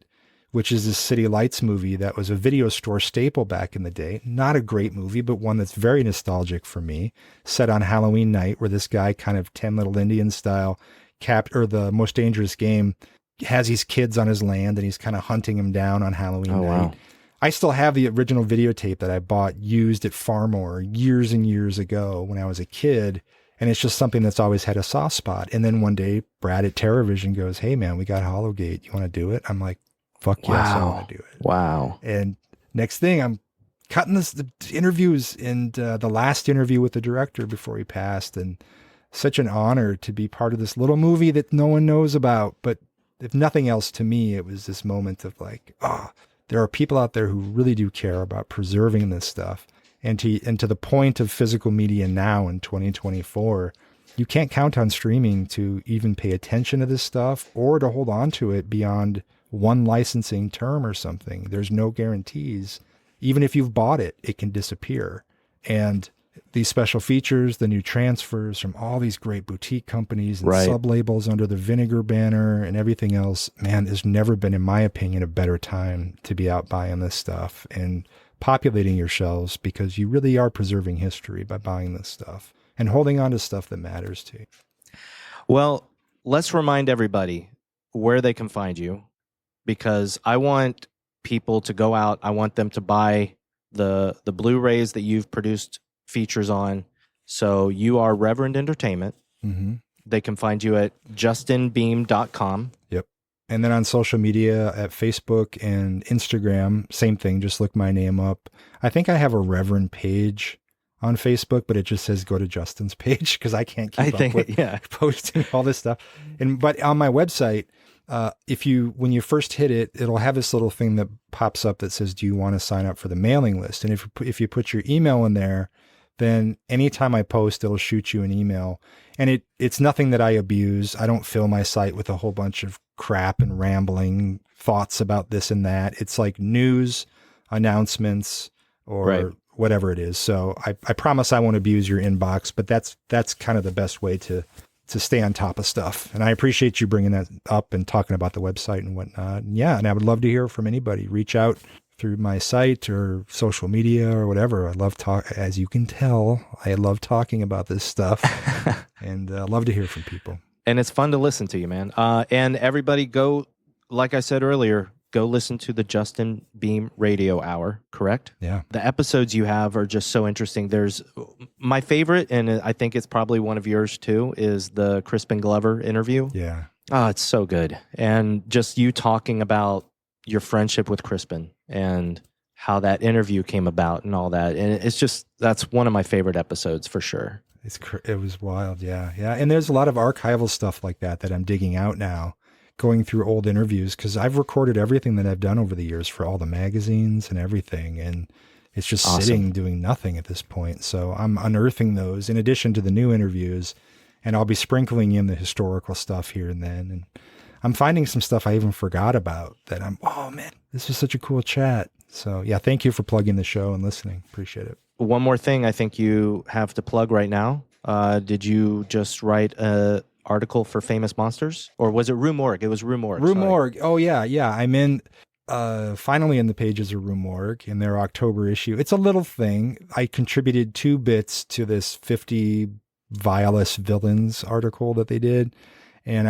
which is this City Lights movie that was a video store staple back in the day. Not a great movie, but one that's very nostalgic for me. Set on Halloween night, where this guy, kind of 10 Little Indians style, the Most Dangerous Game, has these kids on his land and he's kind of hunting them down on Halloween night. Wow. I still have the original videotape that I bought used at Farmore years and years ago when I was a kid. And it's just something that's always had a soft spot. And then one day, Brad at Terrorvision goes, "Hey, man, we got Hollowgate. You want to do it?" I'm like, fuck yes, I want to do it. Wow. And next thing, I'm cutting the interviews and the last interview with the director before he passed. And such an honor to be part of this little movie that no one knows about. But if nothing else, to me, it was this moment of like, there are people out there who really do care about preserving this stuff. And to the point of physical media now in 2024, you can't count on streaming to even pay attention to this stuff or to hold on to it beyond one licensing term or something. There's no guarantees. Even if you've bought it, it can disappear. And these special features, the new transfers from all these great boutique companies and sub-labels under the Vinegar banner and everything else, man, there's never been, in my opinion, a better time to be out buying this stuff and populating your shelves, because you really are preserving history by buying this stuff and holding on to stuff that matters to you. Well, let's remind everybody where they can find you, because I want people to go out. I want them to buy the Blu-rays that you've produced features on. So you are Reverend Entertainment. Mm-hmm. They can find you at justinbeahm.com. Yep. And then on social media at Facebook and Instagram, same thing. Just look my name up. I think I have a Reverend page on Facebook, but it just says go to Justin's page because I can't keep up with posting all this stuff. But on my website, when you first hit it, it'll have this little thing that pops up that says, "Do you want to sign up for the mailing list?" And if you put your email in there, then anytime I post, it'll shoot you an email. And it's nothing that I abuse. I don't fill my site with a whole bunch of crap and rambling thoughts about this and that. It's like news, announcements, or whatever it is. So I promise I won't abuse your inbox, but that's kind of the best way to stay on top of stuff. And I appreciate you bringing that up and talking about the website and whatnot. And yeah, and I would love to hear from anybody. Reach out through my site or social media or whatever. I love as you can tell, I love talking about this stuff and love to hear from people. And it's fun to listen to you, man. And everybody go, like I said earlier, go listen to the Justin Beahm Radio Hour, correct? Yeah. The episodes you have are just so interesting. There's my favorite, and I think it's probably one of yours too, is the Crispin Glover interview. Yeah. Oh, it's so good. And just you talking about your friendship with Crispin and how that interview came about and all that. And it's just, that's one of my favorite episodes for sure. It was wild. Yeah. Yeah. And there's a lot of archival stuff like that I'm digging out now, going through old interviews, because I've recorded everything that I've done over the years for all the magazines and everything. And it's just sitting doing nothing at this point. So I'm unearthing those in addition to the new interviews, and I'll be sprinkling in the historical stuff here and then. And I'm finding some stuff I even forgot about that oh man, this was such a cool chat. So yeah, thank you for plugging the show and listening. Appreciate it. One more thing I think you have to plug right now. Did you just write a article for Famous Monsters, or was it Rue Morgue? It was Rue Morgue. Rue Morgue. Oh yeah. I'm in, finally in the pages of Rue Morgue in their October issue. It's a little thing. I contributed 2 bits to this 50 vilest villains article that they did. And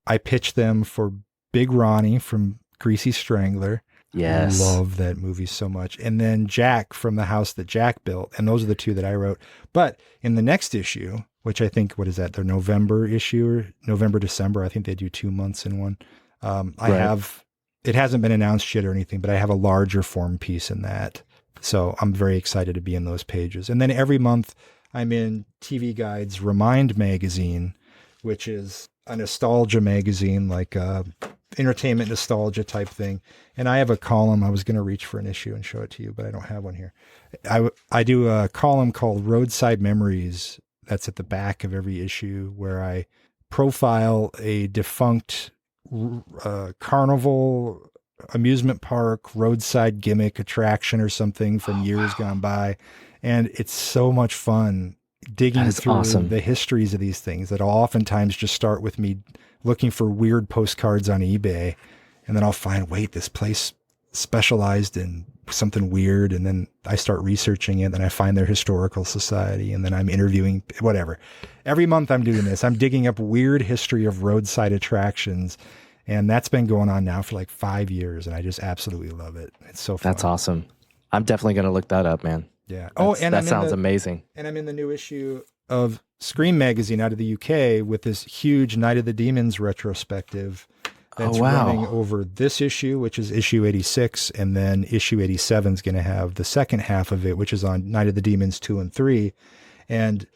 I pitched them for Big Ronnie from Greasy Strangler. Yes. I love that movie so much. And then Jack from The House That Jack Built. And those are the 2 that I wrote. But in the next issue, which I think, what is that? Their November issue or November, December. I think they do 2 months in one. It hasn't been announced yet or anything, but I have a larger form piece in that. So I'm very excited to be in those pages. And then every month I'm in TV Guide's Remind magazine, which is a nostalgia magazine, like entertainment nostalgia type thing. And I have a column. I was going to reach for an issue and show it to you, but I don't have one here. I do a column called Roadside Memories. That's at the back of every issue, where I profile a defunct carnival, amusement park, roadside gimmick attraction or something from years gone by. And it's so much fun digging through the histories of these things that I'll oftentimes just start with me looking for weird postcards on eBay. And then I'll find, wait, this place specialized in something weird. And then I start researching it. Then I find their historical society, and then I'm interviewing, whatever. Every month I'm doing this. I'm digging up weird history of roadside attractions. And that's been going on now for like 5 years. And I just absolutely love it. It's so fun. That's awesome. I'm definitely going to look that up, man. Yeah. That sounds amazing. And I'm in the new issue of Scream magazine out of the UK with this huge Night of the Demons retrospective that's running over this issue, which is issue 86, and then issue 87 is going to have the second half of it, which is on Night of the Demons 2 and 3. And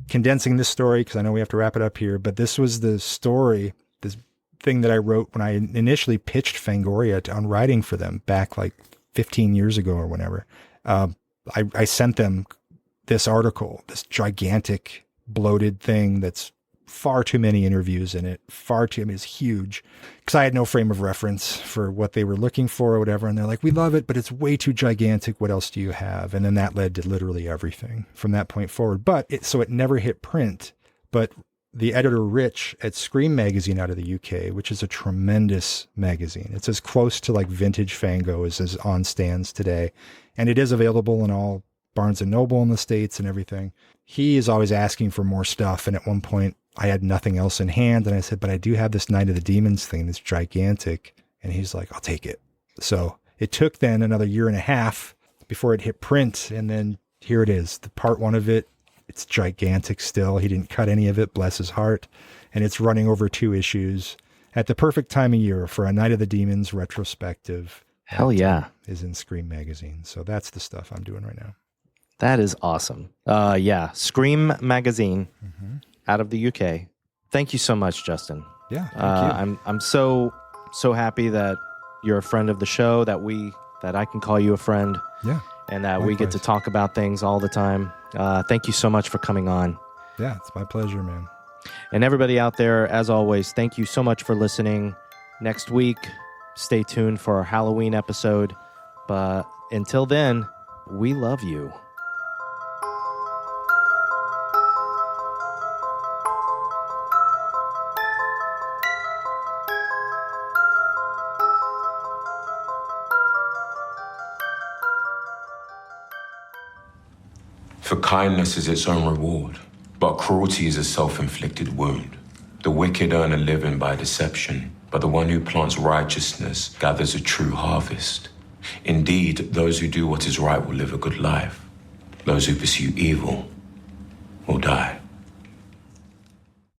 condensing this story, because I know we have to wrap it up here, but this was the story, this thing that I wrote when I initially pitched Fangoria on writing for them back like 15 years ago or whenever. I sent them this article, this gigantic bloated thing that's far too many interviews in it. It's huge, because I had no frame of reference for what they were looking for or whatever. And they're like, we love it, but it's way too gigantic. What else do you have? And then that led to literally everything from that point forward. But it never hit print. But the editor, Rich, at Scream magazine out of the UK, which is a tremendous magazine. It's as close to like vintage Fango as is on stands today. And it is available in all Barnes & Noble in the States and everything. He is always asking for more stuff. And at one point I had nothing else in hand. And I said, but I do have this Night of the Demons thing that's gigantic. And he's like, I'll take it. So it took then another 1.5 years before it hit print. And then here it is, the part 1 of it. It's gigantic still. He didn't cut any of it, bless his heart. And it's running over 2 issues at the perfect time of year for a Night of the Demons retrospective. Hell yeah. Is in Scream magazine. So that's the stuff I'm doing right now. That is awesome. Scream magazine out of the UK. Thank you so much, Justin. Yeah, thank you. I'm so happy that you're a friend of the show, that I can call you a friend. Yeah. And that likewise. we get to talk about things all the time. Thank you so much for coming on. Yeah, it's my pleasure, man. And everybody out there, as always, thank you so much for listening. Next week, stay tuned for our Halloween episode. But until then, we love you. For kindness is its own reward, but cruelty is a self-inflicted wound. The wicked earn a living by deception, but the one who plants righteousness gathers a true harvest. Indeed, those who do what is right will live a good life. Those who pursue evil will die.